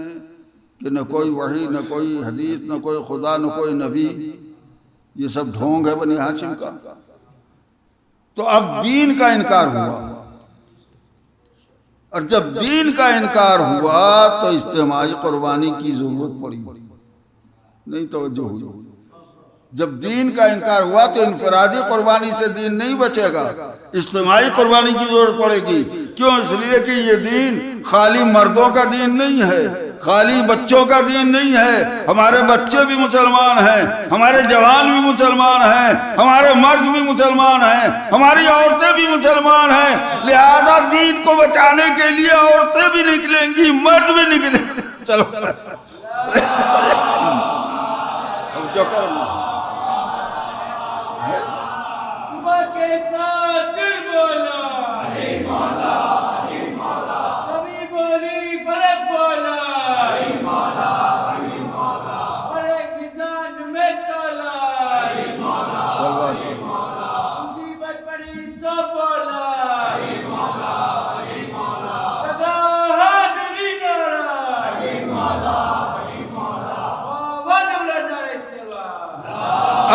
کہ نہ کوئی وحی، نہ کوئی حدیث، نہ کوئی خدا، نہ کوئی نبی، یہ سب ڈھونگ ہے بنی ہاشم کا۔ تو اب دین کا انکار ہوا، اور جب دین کا انکار ہوا تو اجتماعی قربانی کی ضرورت پڑی، نہیں توجہ ہوئی۔ جب دین کا انکار ہوا تو انفرادی قربانی سے دین نہیں بچے گا، اجتماعی قربانی کی ضرورت پڑے گی۔ کیوں؟ اس لیے کہ یہ دین خالی مردوں کا دین نہیں ہے، خالی بچوں کا دین نہیں ہے، ہمارے بچے بھی مسلمان ہیں، ہمارے جوان بھی مسلمان ہیں، ہمارے مرد بھی مسلمان ہیں، ہماری عورتیں بھی مسلمان ہیں۔ لہذا دین کو بچانے کے لیے عورتیں بھی نکلیں گی، مرد بھی نکلیں گے۔ چلو جو کرنا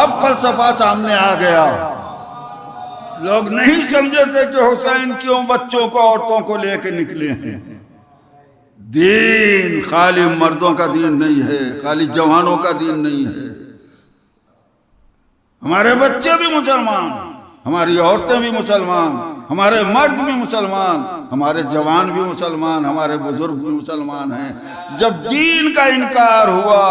اب فلسفہ سامنے آ گیا۔ لوگ نہیں سمجھے تھے کہ حسین کیوں بچوں کو عورتوں کو لے کے نکلے ہیں۔ دین خالی مردوں کا دین نہیں ہے، خالی جوانوں کا دین نہیں ہے، ہمارے بچے بھی مسلمان، ہماری عورتیں بھی مسلمان، ہمارے مرد بھی مسلمان، ہمارے جوان بھی مسلمان، ہمارے بزرگ بھی مسلمان ہیں۔ جب دین کا انکار ہوا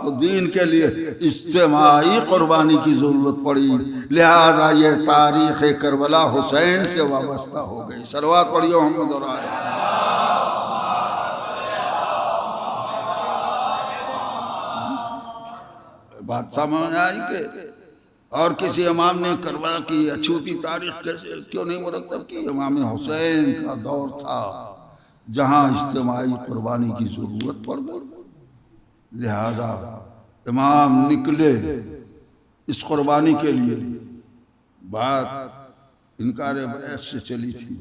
تو دین کے لیے اجتماعی قربانی کی ضرورت پڑی، لہذا یہ تاریخ کربلا حسین سے وابستہ ہو گئی۔ صلوات پڑھیو محمد اور آلہ۔ بات سمجھ آئی کہ اور کسی امام نے کربلا کی اچھوتی تاریخ کیسے کیوں نہیں مرتب کی؟ امام حسین کا دور تھا جہاں اجتماعی قربانی کی ضرورت پڑ گئی، لہذا امام نکلے اس قربانی کے لیے۔ بات انکار بیعت سے چلی تھی،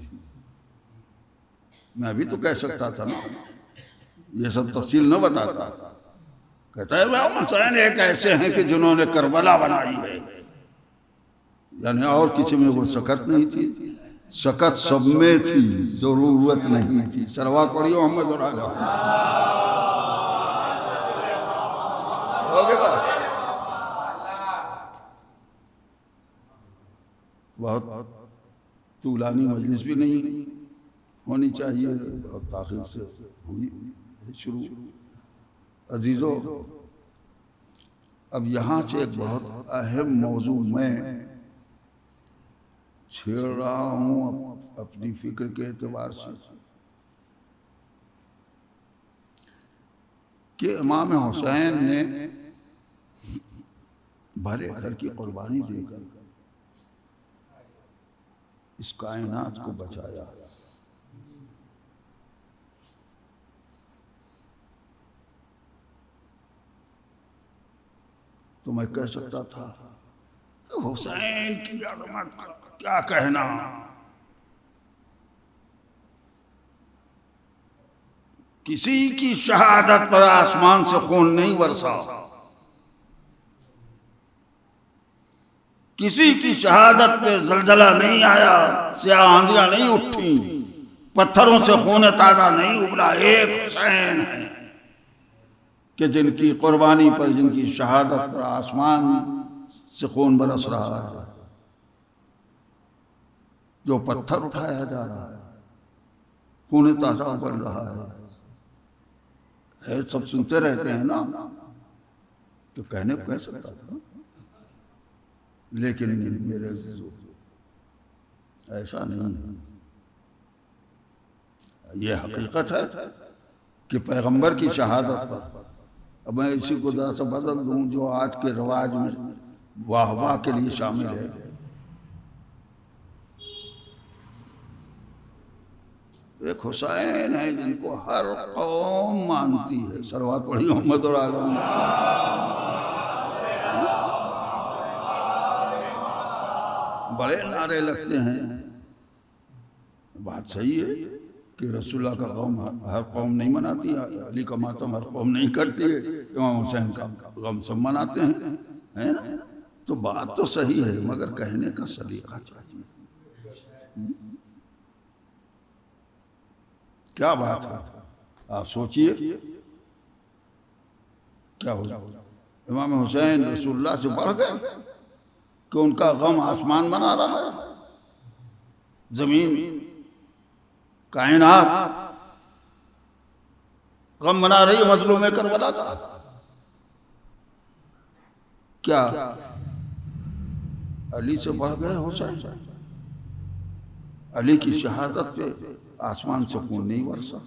میں بھی تو کہہ سکتا تھا نا، یہ سب تفصیل نہ بتاتا۔ کہتا ہے امام حسین ایک ایسے ہیں کہ جنہوں نے کربلا بنائی ہے، یعنی اور کسی میں وہ سکت نہیں تھی، سکت سب میں تھی، ضرورت نہیں تھی۔ صلوات پڑھیو محمد اور آلہ۔ بہت طولانی مجلس بھی نہیں ہونی چاہیے، بہت تاخیر سے ہوئی شروع۔ عزیزو، اب یہاں سے ایک بہت اہم موضوع میں چھیڑ رہا ہوں اپنی فکر کے اعتبار سے، کہ امام حسین نے بھلے گھر کی قربانی دے کر اس کائنات کو بچایا۔ تو میں کہہ سکتا تھا حسین کی عظمت کا کیا کہنا، کسی کی شہادت پر آسمان سے خون نہیں برسا، کسی کی شہادت پہ زلزلہ نہیں آیا، سیاہ آندیاں نہیں اٹھیں، پتھروں سے خون تازہ نہیں ابلا، ایک حسین ہے کہ جن کی قربانی پر، جن کی شہادت پر آسمان سے خون برس رہا ہے، جو پتھر اٹھایا جا رہا ہے، خون تازہ ابل رہا ہے، سب سنتے رہتے ہیں نا، تو کہنے کو کہہ سکتا تھا، لیکن میرے عزیزو ایسا نہیں، یہ حقیقت ہے کہ پیغمبر کی شہادت پر، اب میں اسی کو ذرا سا بدل دوں جو آج کے رواج میں واہ واہ کے لیے شامل ہے، ایک حسین ہے جن کو ہر قوم مانتی ہے، صلوات پڑھی محمد اور آل محمد، بڑے نعرے لگتے ہیں، بات صحیح ہے کہ رسول اللہ کا غم ہر قوم نہیں مناتی، علی کا ماتم ہر قوم نہیں کرتی ہے، امام حسین کا غم سب مناتے ہیں، تو بات تو صحیح ہے، مگر کہنے کا سلیقہ چاہیے، کیا بات ہے، آپ سوچئے کیا ہو، امام حسین رسول اللہ سے بڑھ گئے کہ ان کا غم آسمان منا رہا ہے، زمین کائنات غم منا رہی ہے مظلوم کربلا کا، کیا علی سے بڑھ گئے حسین؟ علی کی شہادت پہ آسمان سے خون نہیں برسا،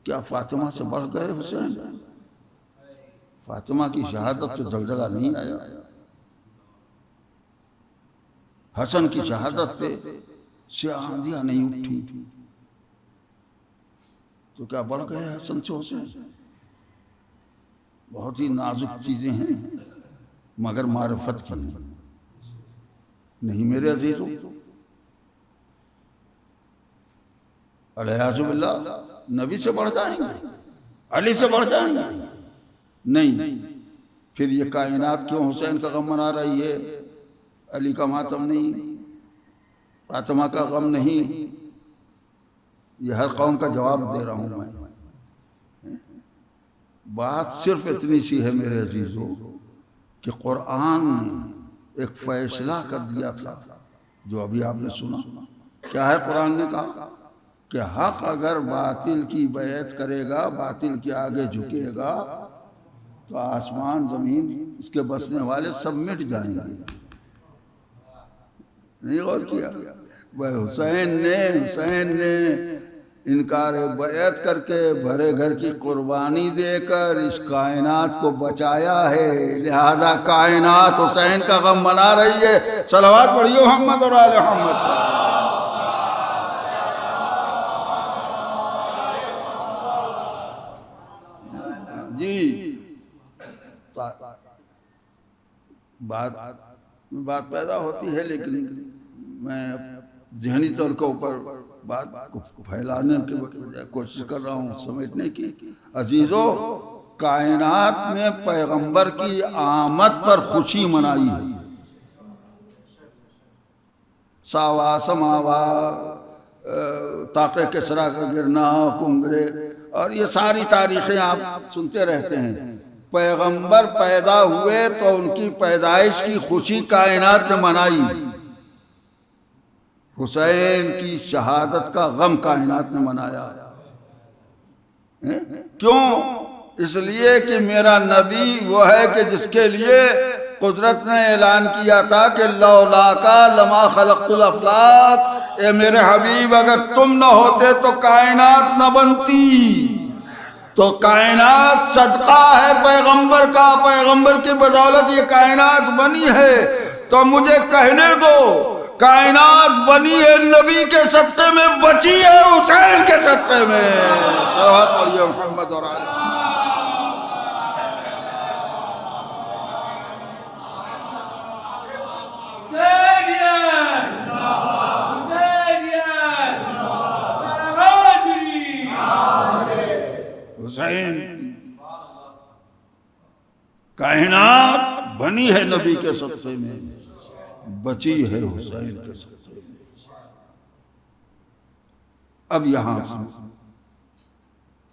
کیا فاطمہ سے بڑھ گئے حسین؟ فاطمہ کی شہادت پہ زلزلہ نہیں آیا، حسن کی شہادت پہ سے آندیاں نہیں اٹھی، تو کیا بڑھ گئے حسن سے حسین؟ بہت ہی نازک چیزیں ہیں مگر معرفت کی ہیں، نہیں میرے عزیزوں، علیہ باللہ نبی سے بڑھ جائیں گے، علی سے بڑھ جائیں گے؟ نہیں، پھر یہ کائنات کیوں حسین کا غم منا رہی ہے، علی کا ماتم نہیں، فاطمہ کا غم نہیں؟ یہ ہر قوم کا جواب دے رہا ہوں میں، بات صرف اتنی سی ہے میرے عزیزو کہ قرآن نے ایک فیصلہ کر دیا تھا جو ابھی آپ نے سنا، کیا ہے قرآن نے کہا کہ حق اگر باطل کی بیعت کرے گا، باطل کے آگے جھکے گا تو آسمان زمین اس کے بسنے والے سب مٹ جائیں گے، نہیں غور کیا؟ حسین نے انکار بیعت کر کے بھرے گھر کی قربانی دے کر اس کائنات کو بچایا ہے، لہذا کائنات حسین کا غم منا رہی ہے، صلوات پڑھیو محمد اور آل محمد۔ جی بات پیدا ہوتی ہے، لیکن میں ذہنی طور کے اوپر بات کو پھیلانے کی بجائے کوشش کر رہا ہوں سمیٹنے کی۔ عزیزو، کائنات نے پیغمبر کی آمد پر خوشی منائی ہے، ساوا سماوا، طاق کسریٰ کا گرنا، کنگرے، اور یہ ساری تاریخیں آپ سنتے رہتے ہیں۔ پیغمبر پیدا ہوئے تو ان کی پیدائش کی خوشی کائنات نے منائی، حسین کی شہادت کا غم کائنات نے منایا، کیوں؟ اس لیے کہ میرا نبی وہ ہے کہ جس کے لیے قدرت نے اعلان کیا تھا کہ لولاکا لما خلقت الافلاک، اے میرے حبیب اگر تم نہ ہوتے تو کائنات نہ بنتی، تو کائنات صدقہ ہے پیغمبر کا، پیغمبر کی بدولت یہ کائنات بنی ہے، تو مجھے کہنے دو کائنات بنی ہے نبی کے صدقے میں، بچی ہے حسین کے صدقے میں، صلوات پڑھیے محمد اور آل محمد۔ حسین کائنات بنی ہے نبی کے صدقے میں، بچی ہے حسین کے صدقے میں۔ اب یہاں سے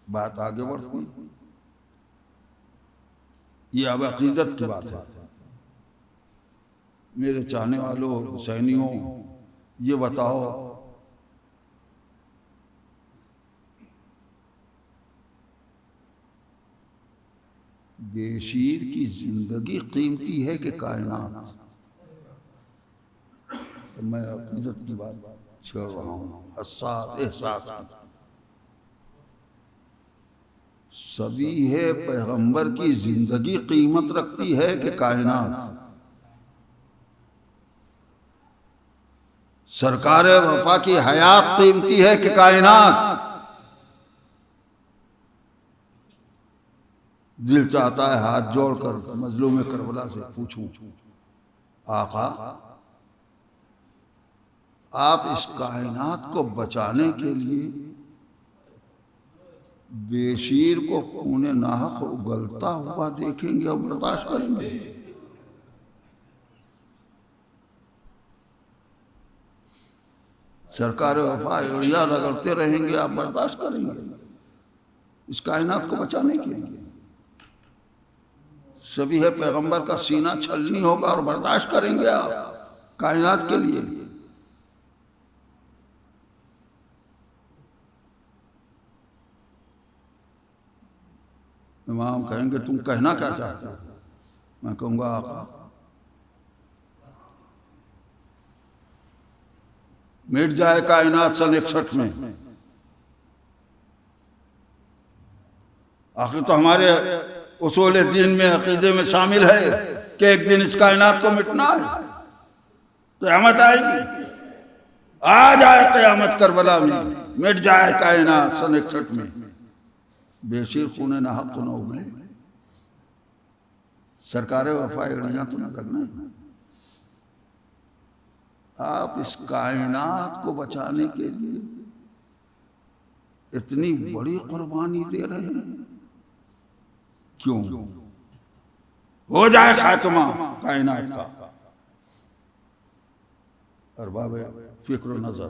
بات آگے بڑھتی ہے، یہ اب عقیدت کی بات ہے۔ میرے چاہنے والوں حسینیوں، یہ بتاؤ بے شیر کی زندگی قیمتی ہے کہ کائنات؟ میں عقیدت کی بات چھیڑ رہا ہوں، حساس احساس کی۔ سبھی ہے پیغمبر کی زندگی قیمت رکھتی ہے کہ کائنات؟ سرکار وفا کی حیات قیمتی ہے کہ کائنات؟ دل چاہتا ہے ہاتھ جوڑ کر مظلوم کربلا سے پوچھوں، آقا آپ اس کائنات کو بچانے کے لیے بے شیر کو خون ناحق اگلتا ہوا دیکھیں گے اور برداشت کریں گے؟ سرکار وفا اڑیا رگڑتے رہیں گے، آپ برداشت کریں گے اس کائنات کو بچانے کے لیے؟ سبھی ہے پیغمبر کا سینہ چھلنی ہوگا اور برداشت کریں گے آپ کائنات کے لیے؟ امام کہیں گے تم کہنا کیا چاہتے ہو؟ میں کہوں گا آقا مٹ جائے کائنات سن 61 میں، آخر تو ہمارے اصول دین میں عقیدے میں شامل ہے کہ ایک دن اس کائنات کو مٹنا ہے، قیامت آئے گی، آ جائے قیامت کربلا میں، مٹ جائے کائنات سن 61 میں، بے شیر خون ناحق تو نہ اگلے، سرکار وفا اڑیاں تو نہ کرنا۔ آپ اس کائنات کو بچانے کے لیے اتنی بڑی قربانی دے رہے ہیں، کیوں؟ ہو جائے خاتمہ کائنات کا۔ ارباب فکر و نظر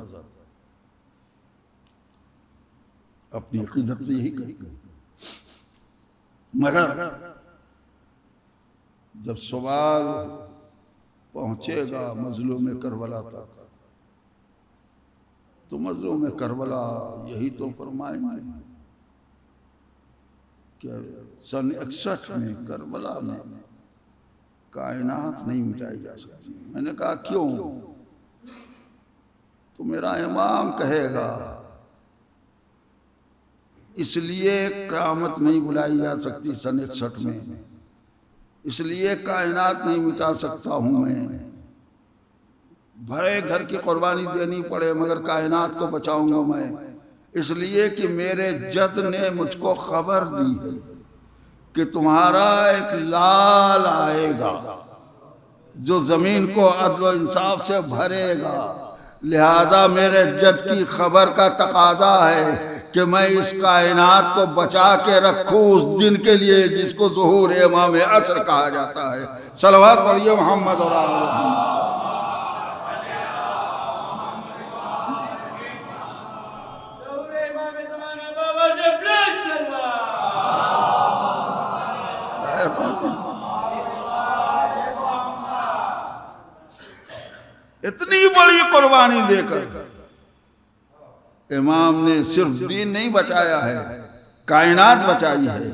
اپنی عقیدت سے یہی کہتے ہیں، مگر جب سوال پہنچے گا مظلوم کربلا تک تو مظلوم کربلا یہی تو فرمائیں گے کہ سن 61 میں کربلا میں کائنات نہیں مٹائی جا سکتی۔ میں نے کہا کیوں؟ تو میرا امام کہے گا اس لیے قیامت نہیں بلائی جا سکتی سن 61 میں، اس لیے کائنات نہیں مٹا سکتا ہوں میں، بھرے گھر کی قربانی دینی پڑے مگر کائنات کو بچاؤں گا میں، اس لیے کہ میرے جد نے مجھ کو خبر دی ہے کہ تمہارا ایک لال آئے گا جو زمین کو عدل و انصاف سے بھرے گا، لہذا میرے جد کی خبر کا تقاضا ہے کہ میں اس کائنات کو بچا کے رکھوں اس دن کے لیے جس کو ظہور امام عصر کہا جاتا ہے۔ صلوات پڑھیے محمد اور آل محمد۔ اتنی بڑی قربانی دے کر امام نے صرف دین نہیں بچایا ہے، کائنات بچائی ہے،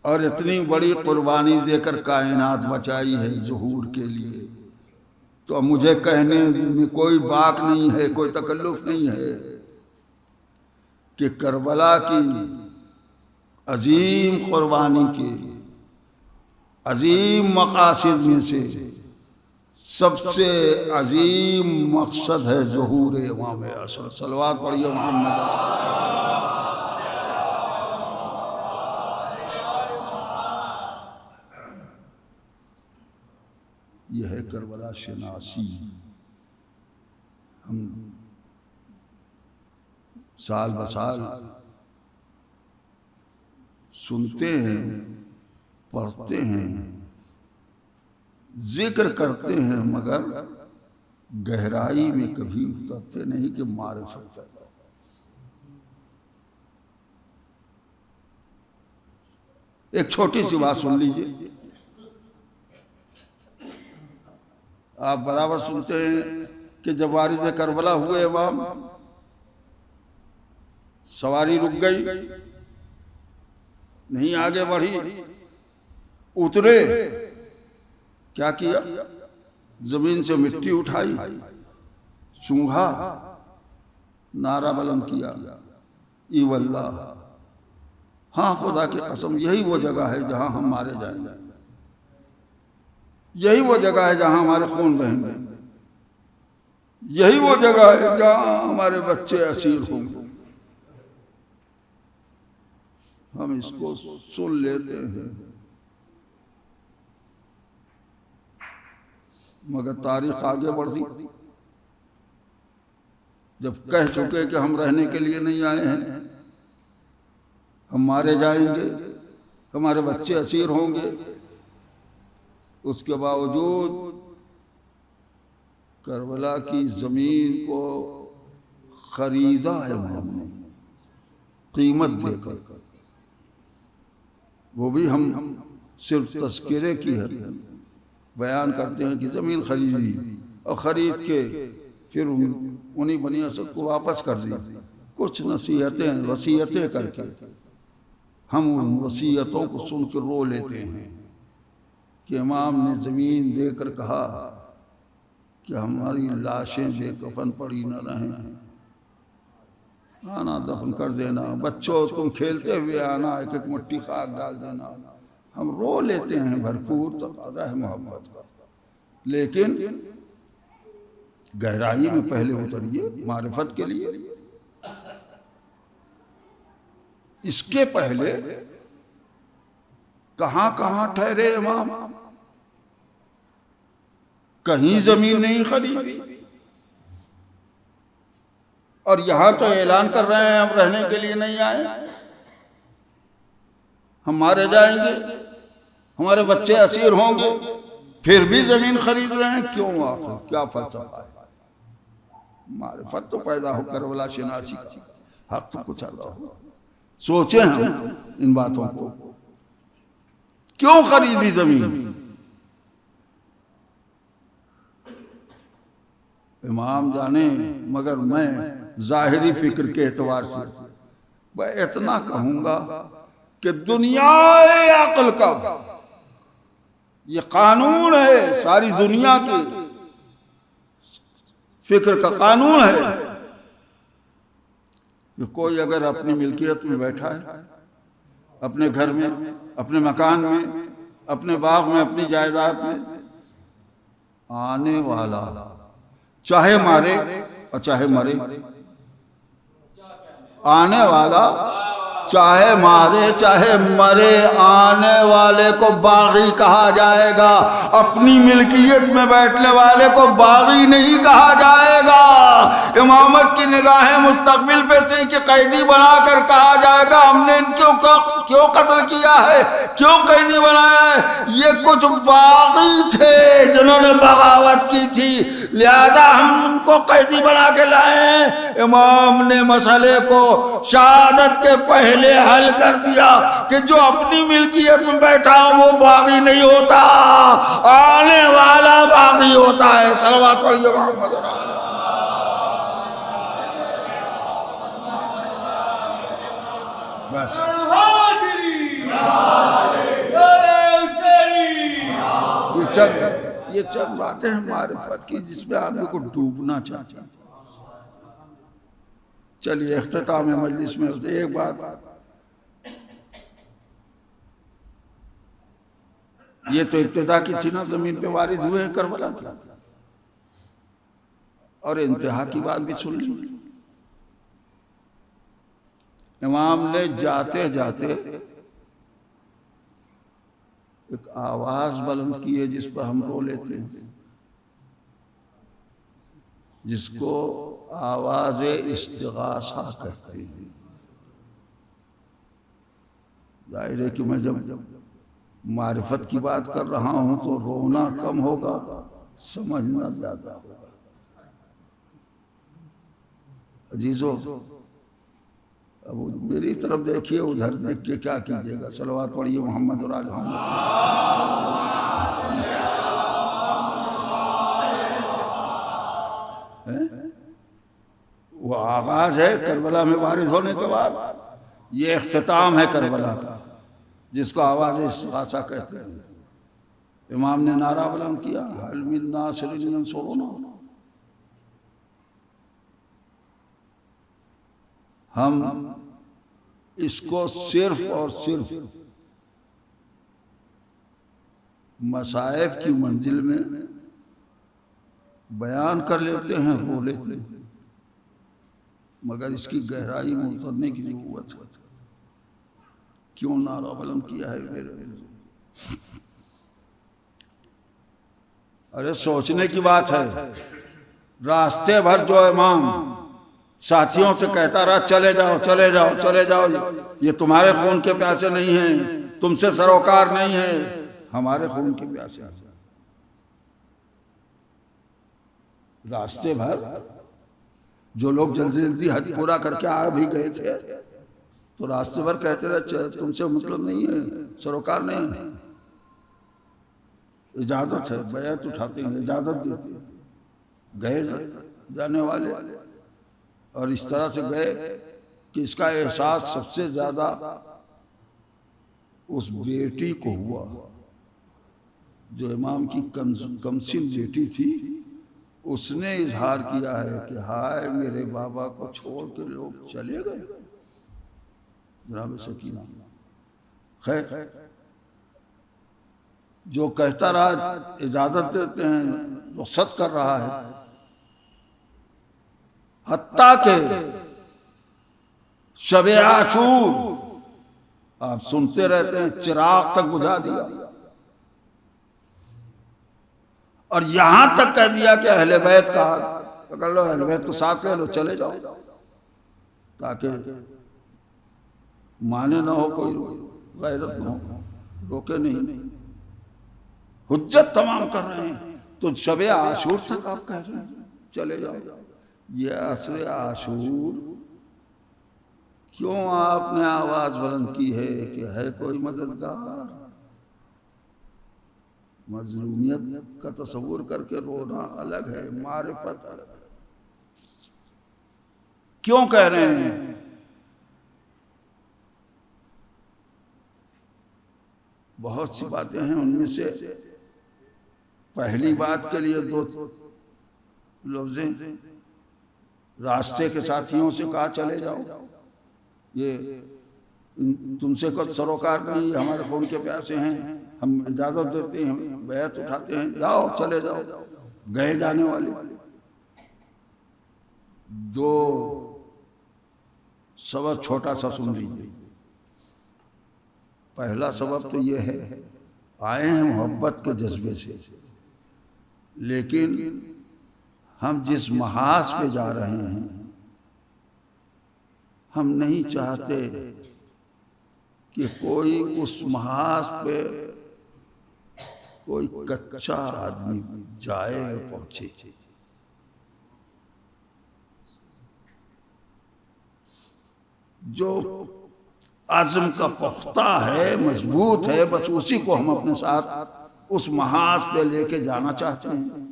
اور اتنی بڑی قربانی دے کر کائنات بچائی ہے ظہور کے لیے۔ تو اب مجھے کہنے میں کوئی باک نہیں ہے، کوئی تکلف نہیں ہے کہ کربلا کی عظیم قربانی کے عظیم مقاصد میں سے سب سے عظیم مقصد ہے ظہور امام عصر۔ صلوات پڑھیے محمد۔ یہ ہے کربلا شناسی۔ ہم سال بسال سنتے ہیں، پڑھتے ہیں، ذکر کرتے ہیں، مگر گہرائی میں کبھی اترتے نہیں کہ معرفت پیدا ہو۔ ایک چھوٹی سی بات سن لیجئے. آپ برابر سنتے ہیں کہ جب وارث کربلا ہوئے امام، سواری رک گئی، نہیں آگے بڑھی، اترے، کیا کیا؟ زمین سے مٹی اٹھائی، سونگھا، نعرہ بلند کیا، ای واللہ، ہاں خدا کی قسم یہی وہ جگہ ہے جہاں ہم مارے جائیں گے، یہی وہ جگہ ہے جہاں ہمارے خون بہیں گے، یہی وہ جگہ ہے جہاں ہمارے بچے اسیر ہوں گے. ہم اس کو سن لیتے ہیں مگر تاریخ آگے بڑھی. جب کہہ چکے کہ ہم رہنے کے لیے نہیں آئے ہیں، ہم مارے جائیں گے، ہمارے بچے اسیر ہوں گے، اس کے باوجود کربلا کی زمین کو خریدا ہے امام نے قیمت دے کر. وہ بھی ہم صرف تذکرے کی حد بیان کرتے ہیں کہ زمین خریدی اور خرید کے پھر انہی بنی اسد کو واپس کر دی. کچھ نصیحتیں وصیتیں کر کے ہم ان وصیتوں کو سن کے رو لیتے ہیں کہ امام نے زمین دے کر کہا کہ ہماری لاشیں بے کفن پڑی نہ رہیں، آنا دفن کر دینا، بچوں تم کھیلتے ہوئے آنا، ایک ایک مٹی خاک ڈال دینا. ہم رو لیتے ہیں، بھرپور تقاضا ہے محبت کا، لیکن گہرائی میں پہلے اتریے معرفت کے لیے. اس کے پہلے کہاں کہاں ٹھہرے امام؟ کہیں زمین نہیں خریدی، اور یہاں تو اعلان کر رہے ہیں ہم رہنے کے لیے نہیں آئے، ہم مارے جائیں گے، ہمارے بچے اسیر ہوں گے، پھر بھی زمین خرید رہے ہیں. کیوں آخر کیا فلسفہ ہے؟ معرفت تو پیدا ہو کربلا شناسی کا حق تو کچھ ادا ہو. سوچیں ہم ان باتوں کو، کیوں خریدی زمین؟ امام جانے، مگر میں ظاہری فکر کے اعتبار سے میں اتنا کہوں گا کہ دنیا عقل کا یہ قانون ہے، ساری دنیا کی فکر کا قانون ہے کہ کوئی اگر اپنی ملکیت میں بیٹھا ہے، اپنے گھر میں، اپنے مکان میں، اپنے باغ میں، اپنی جائیداد میں، آنے والا چاہے مارے اور چاہے مرے، آنے والا چاہے مارے چاہے مرے، آنے والے کو باغی کہا جائے گا. اپنی ملکیت میں بیٹھنے والے کو باغی نہیں کہا جائے گا. امامت کی نگاہیں مستقبل پہ تھیں کہ قیدی بنا کر کہا جائے گا ہم نے ان کیوں قتل کیا ہے، کیوں قیدی بنایا ہے؟ یہ کچھ باغی تھے جنہوں نے بغاوت کی تھی، لہذا ہم ان کو قیدی بنا کے لائے ہیں. امام نے مسئلے کو شہادت کے پہلے حل کر دیا کہ جو اپنی ملکیت میں بیٹھا وہ باغی نہیں ہوتا، آنے والا باغی ہوتا ہے. صلوات پڑھیے محمد علیہ. بس یہ چند باتیں ہیں معرفت کی جس میں آدمی کو ڈوبنا چاہتا ہے. چلیے اختتام مجلس میں ایک بات، یہ تو ابتدا کی تھی نا، زمین پہ وارث ہوئے ہیں کربلا کی، اور انتہا کی بات بھی سن لی. امام نے جاتے جاتے ایک آواز بلند کی ہے جس پر ہم رو لیتے ہیں، جس کو آواز استغاثہ کہتے ہیں. ظاہر ہے کہ میں جب معرفت کی بات کر رہا ہوں تو رونا کم ہوگا، سمجھنا زیادہ ہوگا. عزیزو، اب میری طرف دیکھیے، ادھر دیکھ کے کیا کیجیے گا؟ صلوات پڑھیے محمد اور آل محمد۔ وہ آغاز ہے کربلا میں وارد ہونے کے بعد، یہ اختتام ہے کربلا کا، جس کو آواز استغاثہ کہتے ہیں۔ امام نے نعرہ بلند کیا، حل من ناصر ینصرنا۔ ہم اس کو صرف اور صرف مصائب کی منزل میں بیان کر لیتے ہیں، رو لیتے ہیں، مگر اس کی گہرائی میں اترنے کی ضرورت ہے۔ کیوں نعرہ بلند کیا ہے میرے؟ ارے سوچنے کی بات ہے۔ راستے بھر جو امام ساتھیوں سے کہتا رہا چلے جاؤ چلے جاؤ چلے جاؤ، یہ تمہارے خون کے پیاسے نہیں ہیں، تم سے سروکار نہیں ہیں، ہمارے خون کے پیاسے ہیں۔ راستے بھر جو لوگ جلدی جلدی حج پورا کر کے آ بھی گئے تھے تو راستے بھر کہتے رہے تم سے مطلب نہیں ہے، سروکار نہیں ہے، اجازت ہے، بیعت اٹھاتے ہیں، اجازت دیتے ہیں۔ گئے جانے والے، اور اس طرح سے گئے کہ اس کا احساس سب سے زیادہ اس بیٹی کو ہوا جو امام کی کمسن بیٹی تھی۔ اس نے اظہار کیا ہے کہ ہائے میرے بابا کو چھوڑ کے لوگ چلے گئے۔ جناب سکینہ خیر جو کہتا رہا اجازت دیتے ہیں، رخصت کر رہا ہے، حتیٰ کہ شب عاشور آپ سنتے رہتے ہیں چراغ تک بجھا دیا، اور یہاں تک کہہ دیا کہ اہل بیت کا پکڑ لو، اہل بیت کو ساتھ لے لو، چلے جاؤ، تاکہ مانے نہ ہو، کوئی غیرت نہ ہو، روکے نہیں۔ حجت تمام کر رہے ہیں تو شب عاشور تک آپ کہہ رہے ہیں چلے جاؤ۔ یہ عصر عاشور کیوں آپ نے آواز بلند کی ہے کہ ہے کوئی مددگار؟ مظلومیت کا تصور کر کے رونا الگ ہے، معرفت الگ ہے۔ کیوں کہہ رہے ہیں؟ بہت سی باتیں ہیں، ان میں سے پہلی بات کے لیے دو لفظیں راستے کے ساتھیوں سے کہا چلے جاؤ، یہ تم سے کچھ سروکار نہیں، ہمارے خون کے پیاسے ہیں، ہم اجازت دیتے ہیں، بیعت اٹھاتے ہیں، جاؤ چلے جاؤ۔ گئے جانے والے دو سبب چھوٹا سا سن لیجیے۔ پہلا سبب تو یہ ہے، آئے ہیں محبت کے جذبے سے، لیکن ہم جس محاذ پہ جا رہے ہیں ہم نہیں چاہتے کہ کوئی اس محاذ پہ کوئی کچا آدمی جائے اور پہنچے۔ جو عزم کا پختہ ہے، مضبوط ہے، بس اسی کو ہم اپنے ساتھ اس محاذ پہ لے کے جانا چاہتے ہیں۔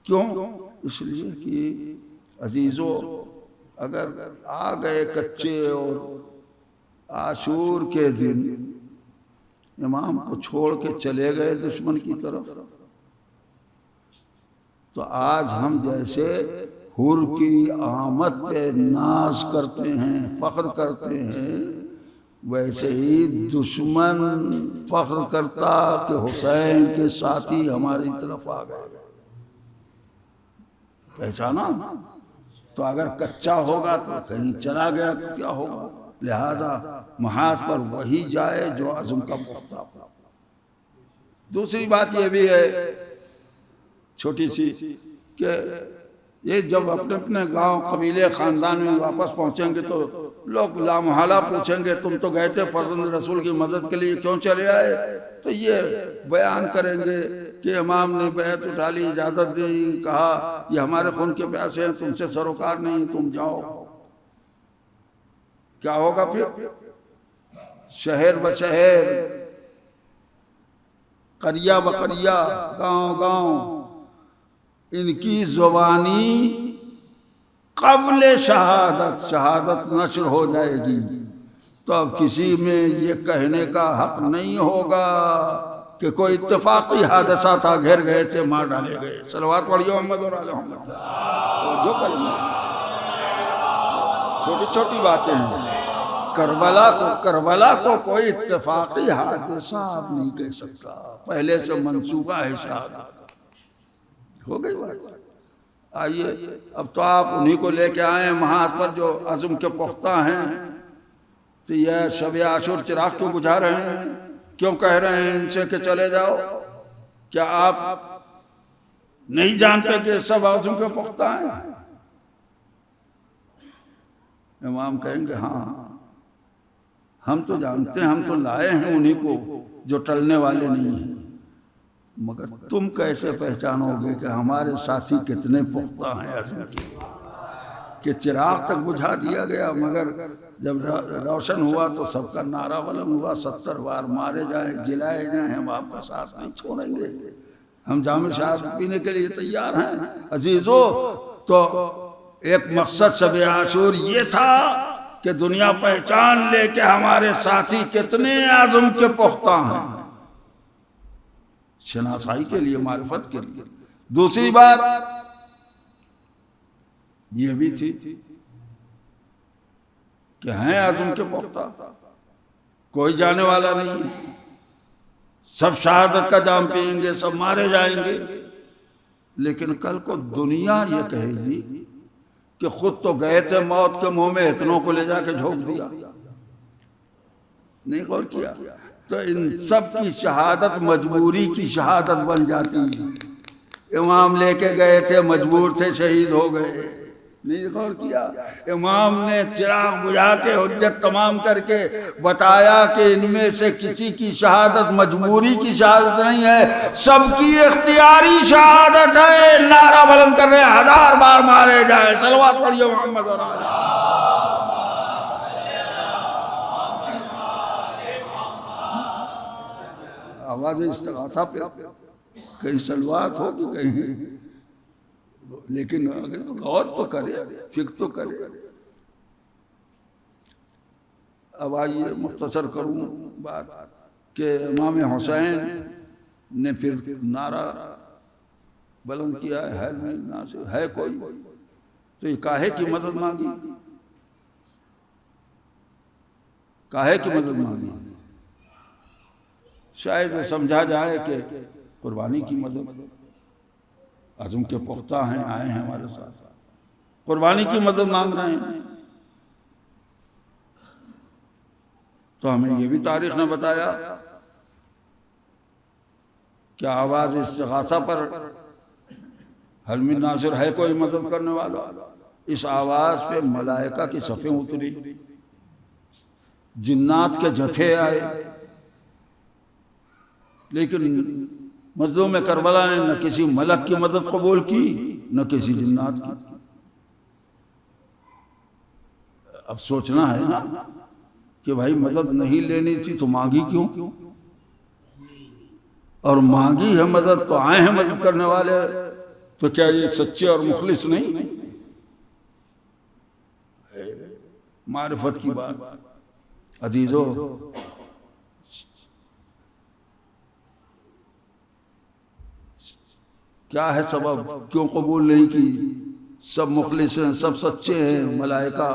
کیوں؟ اس لیے کہ عزیزو اگر آ گئے کچے اور عاشور کے دن امام کو چھوڑ کے چلے گئے دشمن کی طرف، تو آج ہم جیسے حر کی آمد پہ ناز کرتے ہیں، فخر کرتے ہیں، ویسے ہی دشمن فخر کرتا کہ حسین کے ساتھی ہماری طرف آ گئے۔ پہچانا؟ تو اگر کچا ہوگا تو کہیں چلا گیا تو کیا ہوگا؟ لہذا محاذ پر وہی جائے جو عزم کا پختہ ہو۔ دوسری بات یہ بھی ہے چھوٹی سی کہ یہ جب اپنے اپنے گاؤں قبیلے خاندان میں واپس پہنچیں گے تو لوگ لامحالہ پوچھیں گے تم تو گئے تھے فرزند رسول کی مدد کے لیے، کیوں چلے آئے؟ تو یہ بیان کریں گے کہ امام نے بیعت اٹھا لی، اجازت دی، کہا یہ ہمارے خون کے پیاسے ہیں، تم سے سروکار نہیں، تم جاؤ۔ کیا ہوگا پھر؟ شہر بشہر، قریہ بقریہ، گاؤں گاؤں ان کی زبانی قبل شہادت نشر ہو جائے گی، تو اب کسی میں یہ کہنے کا حق نہیں ہوگا کہ کوئی اتفاقی حادثہ تھا، گھر گئے تھے، مار ڈالے گئے۔ صلوات پڑھیے محمد اور آل محمد۔ جو کریں گے چھوٹی چھوٹی باتیں ہیں۔ کربلا کو کوئی اتفاقی حادثہ آپ نہیں کہہ سکتا، پہلے سے منصوبہ ہے شہادت کا۔ ہو گئی بات۔ آئیے اب تو آپ انہی کو لے کے آئے ہیں محاذ پر جو عزم کے پختہ ہیں، تو یہ شب عاشور چراغ کیوں بجھا رہے ہیں؟ کیوں کہہ رہے ہیں ان سے کہ چلے جاؤ؟ کیا آپ نہیں جانتے کہ سب عزم کے پختہ ہیں؟ امام کہیں گے ہاں ہم تو جانتے ہیں، ہم تو لائے ہیں انہی کو جو ٹلنے والے نہیں ہیں، مگر تم کیسے پہچانو گے کہ ہمارے ساتھی کتنے پختہ ہیں عزم کے؟ کہ چراغ تک بجھا دیا گیا، مگر جب روشن ہوا تو سب کا نعرہ بلند ہوا، 70 بار مارے جائیں، جلائے جائیں، ہم آپ کا ساتھ نہیں چھوڑیں گے، ہم جام شہادت پینے کے لیے تیار ہیں۔ عزیزو، تو ایک مقصد شب عاشور یہ تھا کہ دنیا پہچان لے کہ ہمارے ساتھی کتنے عزم کے پختہ ہیں، شناسائی کے لیے، معرفت کے لیے۔ دوسری بات یہ بھی تھی کہ ہیں عزم کے پختہ، کوئی جانے والا نہیں، سب شہادت کا جام پئیں گے، سب مارے جائیں گے، لیکن کل کو دنیا یہ کہے گی کہ خود تو گئے تھے موت کے منہ میں، اتنوں کو لے جا کے جھونک دیا۔ نہیں غور کیا؟ تو ان سب کی شہادت مجبوری کی شہادت بن جاتی۔ امام لے کے گئے تھے، مجبور تھے، شہید ہو گئے۔ نہیں غور کیا؟ امام نے چراغ بجھا کے حجت تمام کر کے بتایا کہ ان میں سے کسی کی شہادت مجبوری کی شہادت نہیں ہے، سب کی اختیاری شہادت ہے۔ نعرہ بلند کر رہے ہیں، 1000 بار مارے جائیں، صلوات پڑھیے محمد اور آل۔ آواز استغاثہ پہ کہیں صلوات ہو کہ کہیں، لیکن غور تو کرے، فکر تو کرے۔ اب آئیے مختصر کروں بات کہ امام حسین نے پھر نعرہ بلند کیا ہے، ناصر ہے کوئی؟ تو یہ کاہے کی مدد مانگی؟ کاہے کی مدد مانگی؟ شاید سمجھا جائے کہ قربانی کی مدد، عزم کے پختہ ہیں، آئے ہیں ہمارے ساتھ، قربانی کی مدد مانگ رہے ہیں۔ تو ہمیں یہ بھی تاریخ نے بتایا کہ آواز استغاثہ پر حل من ناصر ہے کوئی مدد کرنے والا، اس آواز پہ ملائکہ کی صفیں اتری، جنات کے جتھے آئے، لیکن مظلوم کربلا نے نہ کسی ملک کی مدد قبول کی نہ کسی جنات کی۔ اب سوچنا ہے نا کہ بھائی مدد نہیں لینی تھی تو مانگی کیوں؟ اور مانگی ہے مدد تو آئے ہیں مدد کرنے والے، تو کیا یہ سچے اور مخلص نہیں؟ معرفت کی بات عزیزو، کیا ہے سبب کیوں قبول نہیں کی؟ سب مخلص ہیں، سب سچے ہیں، ملائکہ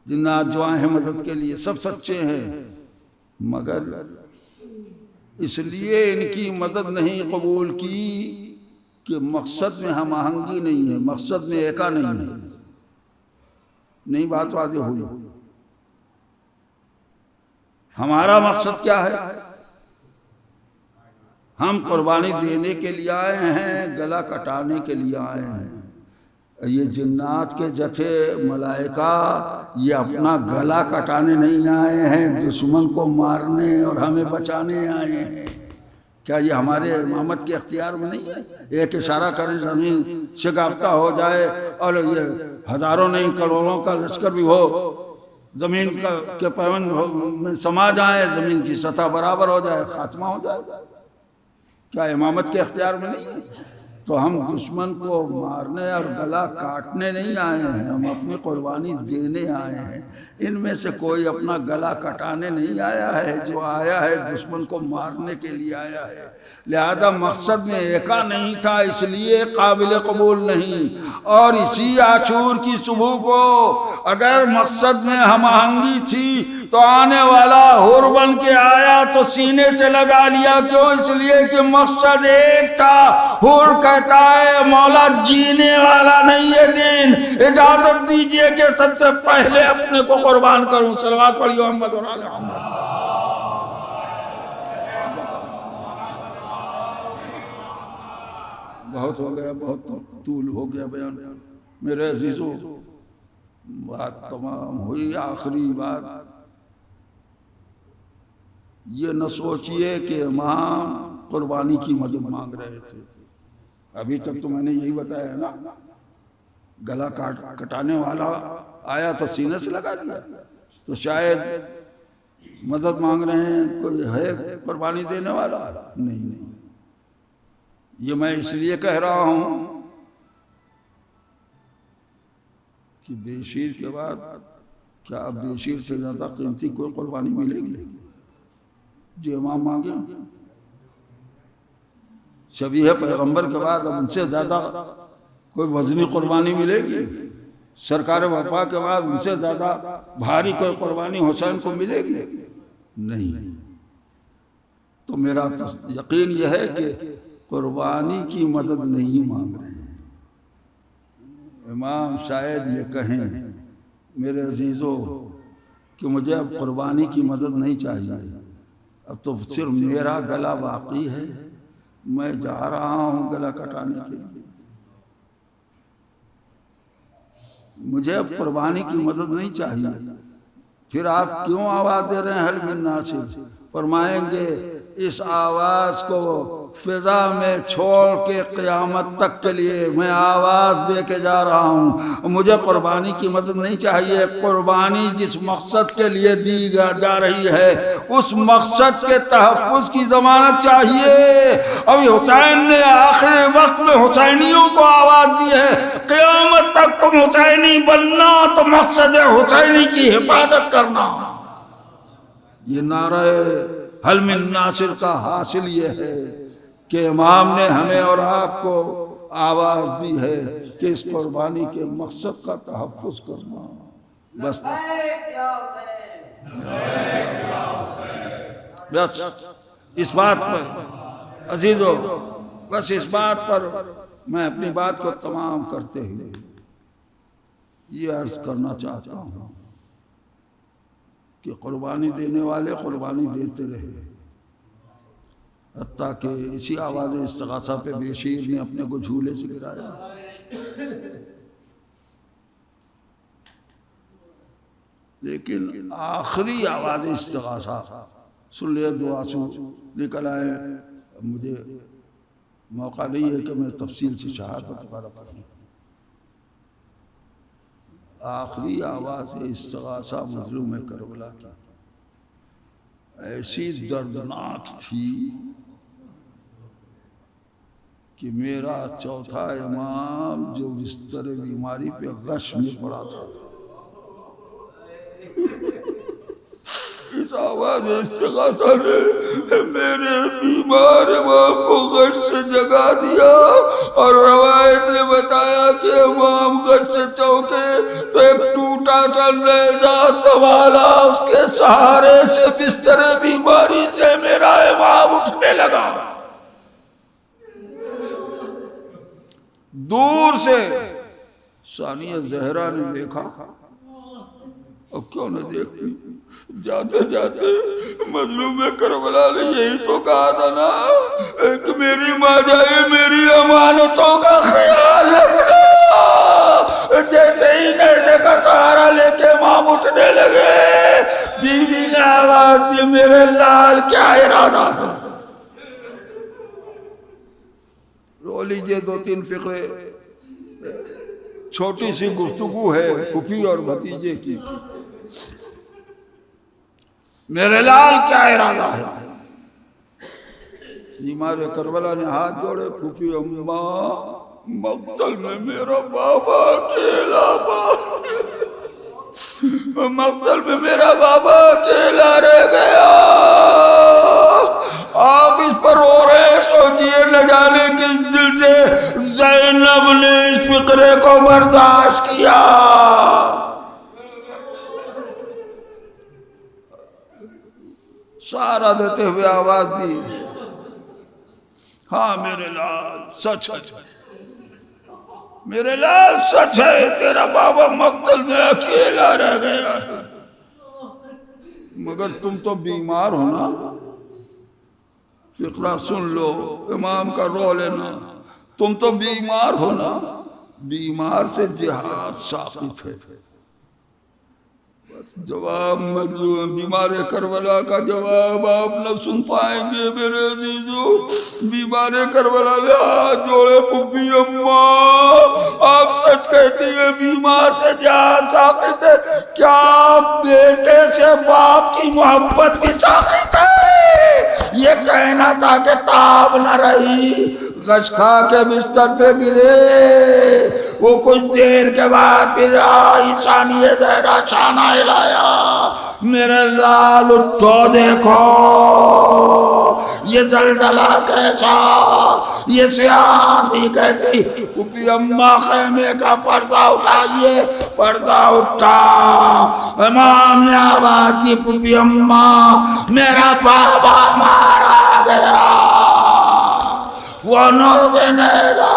جنات جو آئے ہیں مدد کے لیے سب سچے ہیں، مگر اس لیے ان کی مدد نہیں قبول کی کہ مقصد میں ہم آہنگی نہیں ہے، مقصد میں ایکا نہیں ہے۔ نہیں بات واضح ہوئی؟ ہمارا مقصد کیا ہے؟ ہم قربانی دینے کے لیے آئے ہیں، گلا کٹانے کے لیے آئے ہیں۔ یہ جنات کے جتھے ملائکہ یہ اپنا گلا کٹانے نہیں آئے ہیں، دشمن کو مارنے اور ہمیں بچانے آئے ہیں۔ کیا یہ ہمارے امامت کے اختیار میں نہیں ہے؟ ایک اشارہ کریں زمین شگافتہ ہو جائے اور یہ ہزاروں نہیں کروڑوں کا لشکر بھی ہو زمین کے پیوند میں سما جائیں، زمین کی سطح برابر ہو جائے، خاتمہ ہو جائے. کیا امامت کے اختیار میں نہیں ہے؟ تو ہم دشمن کو مارنے اور گلا کاٹنے نہیں آئے ہیں، ہم اپنی قربانی دینے آئے ہیں. ان میں سے کوئی اپنا گلا کٹانے نہیں آیا ہے، جو آیا ہے دشمن کو مارنے کے لیے آیا ہے. لہذا مقصد میں ایکا نہیں تھا، اس لیے قابل قبول نہیں. اور اسی عاشور کی صبح کو اگر مقصد میں ہم آہنگی تھی تو آنے والا حور بن کے آیا تو سینے سے لگا لیا. کیوں؟ اس لیے کہ مقصد ایک تھا. حور کہتا ہے مولا جینے والا نہیں ہے دین، اجازت دیجئے کہ سب سے پہلے اپنے کو قربان کروں. صلوات پڑھیے محمد اور آل محمد. بہت ہو گیا، بہت طول ہو گیا بیان. میرے عزیزو، بات تمام ہوئی. آخری بات یہ نہ سوچئے کہ امام قربانی کی مدد مانگ رہے تھے. ابھی تک تو میں نے یہی بتایا ہے نا، گلا کٹانے والا آیا تو سینے سے لگا لیا. تو شاید مدد مانگ رہے ہیں، کوئی ہے قربانی دینے والا؟ نہیں. یہ میں اس لیے کہہ رہا ہوں کہ بے شیر کے بعد کیا اب بے شیر سے زیادہ قیمتی کوئی قربانی ملے گی جو امام مانگے؟ شبیہ پیغمبر کے بعد اب ان سے زیادہ کوئی وزنی قربانی ملے گی؟ سرکار وفا کے بعد ان سے زیادہ بھاری کوئی قربانی حسین کو ملے گی؟ نہیں. تو میرا یقین یہ ہے کہ قربانی کی مدد نہیں مانگ رہے ہیں. امام شاید یہ کہیں میرے عزیزو کہ مجھے اب قربانی کی مدد نہیں چاہیے، اب تو صرف میرا گلا باقی ہے، میں جا رہا ہوں گلا کٹانے کے لیے. مجھے اب قربانی کی مدد نہیں چاہیے. پھر آپ کیوں آواز دے رہے ہیں حل من ناصر؟ فرمائیں گے اس آواز کو فضا میں چھوڑ کے قیامت تک کے لیے میں آواز دے کے جا رہا ہوں. مجھے قربانی کی مدد نہیں چاہیے. قربانی جس مقصد کے لیے دی جا رہی ہے اس مقصد کے تحفظ کی ضمانت چاہیے. ابھی حسین نے آخری وقت میں حسینیوں کو آواز دی ہے، قیامت تک تم حسینی بننا تو مقصد حسینی کی حفاظت کرنا. یہ نعرہ حل من ناصر کا حاصل یہ ہے کہ امام نے ہمیں اور آپ کو آواز دی ہے کہ اس قربانی کے مقصد کا تحفظ کرنا. بس اس بات پر عزیزو، بس اس بات پر میں اپنی بات کو تمام کرتے ہوئے یہ عرض کرنا چاہتا ہوں کہ قربانی دینے والے قربانی دیتے رہے، حتیٰ کہ اسی آواز استغاثہ پہ بے شیر نے اپنے کو جھولے سے گرایا. لیکن آخری آواز استغاثہ سن لیا، دعا سو نکل آئے. مجھے موقع نہیں ہے کہ میں تفصیل سے شہادت وغیرہ پڑھوں. آخری آواز استغاثہ مظلوم کربلا کی ایسی دردناک تھی کہ میرا چوتھا امام جو بستر بیماری پہ غش میں پڑا تھا، اس آواز استغاثہ نے میرے بیمار امام کو غش سے جگا دیا. اور روایت نے بتایا کہ امام غش سے چوکے تو ایک ٹوٹا سا نیزہ سنبھالا، اس کے سہارے سے بستر بیماری سے میرا امام اٹھنے لگا. دور سے ثانیہ زہرا نے دیکھا، اور کیوں نہ دیکھتی، جاتے جاتے مظلوم کربلا نے یہی تو کہا تھا نا کہ میری ماں جائے میری امانتوں کا خیال رکھنا. جیسے ہی نیزے کا سہارا لے کے امام اٹھنے لگے، بیوی نے آواز دی، میرے لال کیا ارادہ ہے؟ رو لیجئے 2-3 فقرے، چھوٹی سی گفتگو ہے پھوپھی اور بھتیجے کی. میرے لال کیا ارادہ ہے؟ بیمار کربلا نے ہاتھ جوڑے، پھوپھی اماں مقتل میں میرا بابا اکیلا مقتل میں میرا بابا اکیلا رہ گیا، آپ اس پر رو رہے، سوچئے نہ جانے کس دل سے زینب نے اس فقرے کو برداشت کیا۔ سہارا دیتے ہوئے آواز دی، ہاں میرے لال سچ ہے، میرے لال سچ ہے، تیرا بابا مقتل میں اکیلا رہ گیا ہے، مگر تم تو بیمار ہو نا، فقرہ سن لو، امام کا رو لینا، تم تو بیمار ہو نا، بیمار سے جہاد ساقط ہے۔ جواب مظلوم بیمار کربلا کا جواب آپ نہ سن پائیں گے میرے عزیزو۔ بیمار کربلا نے ہاتھ جوڑے، پھوپھی اماں آپ سچ کہتی ہیں بیمار سے جہاد ساقط ہے، کیا بیٹے سے باپ کی محبت بھی ساقط ہے؟ یہ کہنا تھا کہ تاب نہ رہی، غش کھا کے بستر پہ گرے، وہ کچھ دیر کے بعد پھر آئی ثانیہ زہرا شانہ ہلایا، میرے لال اٹھو دیکھو یہ زلزلہ کیسا، یہ سیاہی کیسی۔ پھوپھی اماں خیمے کا پردہ اٹھائیے، پردہ اٹھا، امام نے آواز دی، پھوپھی اماں میرا بابا مارا گیا، وہ نوزنیزہ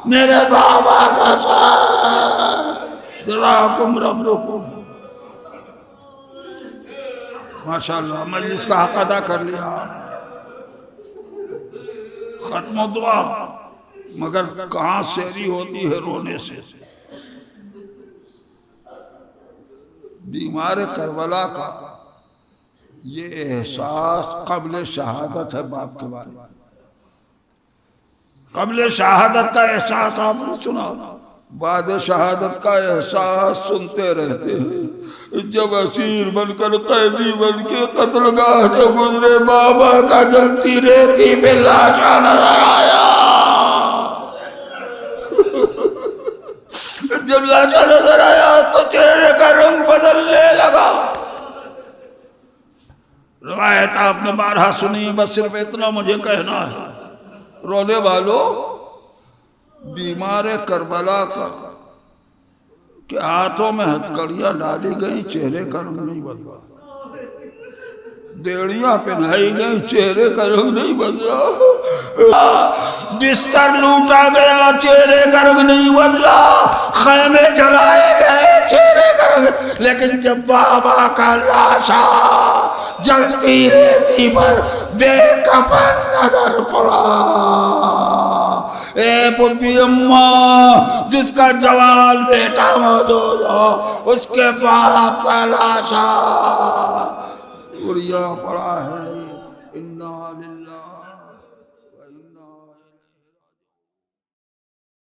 میرے بابا کا سر، جزاکم ربکم۔ ماشاءاللہ مجلس کا حق ادا کر لیا، ختم و دعا، مگر کہاں سیری ہوتی ہے رونے سے۔ بیمار کربلا کا یہ احساس قبل شہادت ہے باپ کے بارے میں، قبل شہادت کا احساس آپ نے سنا، بعد شہادت کا احساس سنتے رہتے ہیں۔ جب اسیر بن کر قیدی بن کے قتل گاہ سے گزرے، بابا کا جلتی ریتی پہ لاشا نظر آیا، جب لاشا نظر آیا تو چہرے کا رنگ بدلنے لگا۔ روایت آپ نے بارہا سنی، بس صرف اتنا مجھے کہنا ہے، رونے والوں، بیمار کربلا کا کہ ہاتھوں میں ہتھکڑیاں ڈالی گئیں، چہرے کا رنگ نہیں بدلا، بیڑیاں پہنائی گئیں، چہرے کا رنگ نہیں بدلا، بستر لوٹا گیا، چہرے کا رنگ نہیں بدلا، خیمے جلائے گئے، چہرے کا رنگ، لیکن جب بابا کا لاشا جلتی ریتی پر بے کفن نظر پڑا، اے پھوپھی اماں جس کا جوان بیٹا موجود ہو، اس کے باپ کا لاشا اڑیا پڑا ہے، انا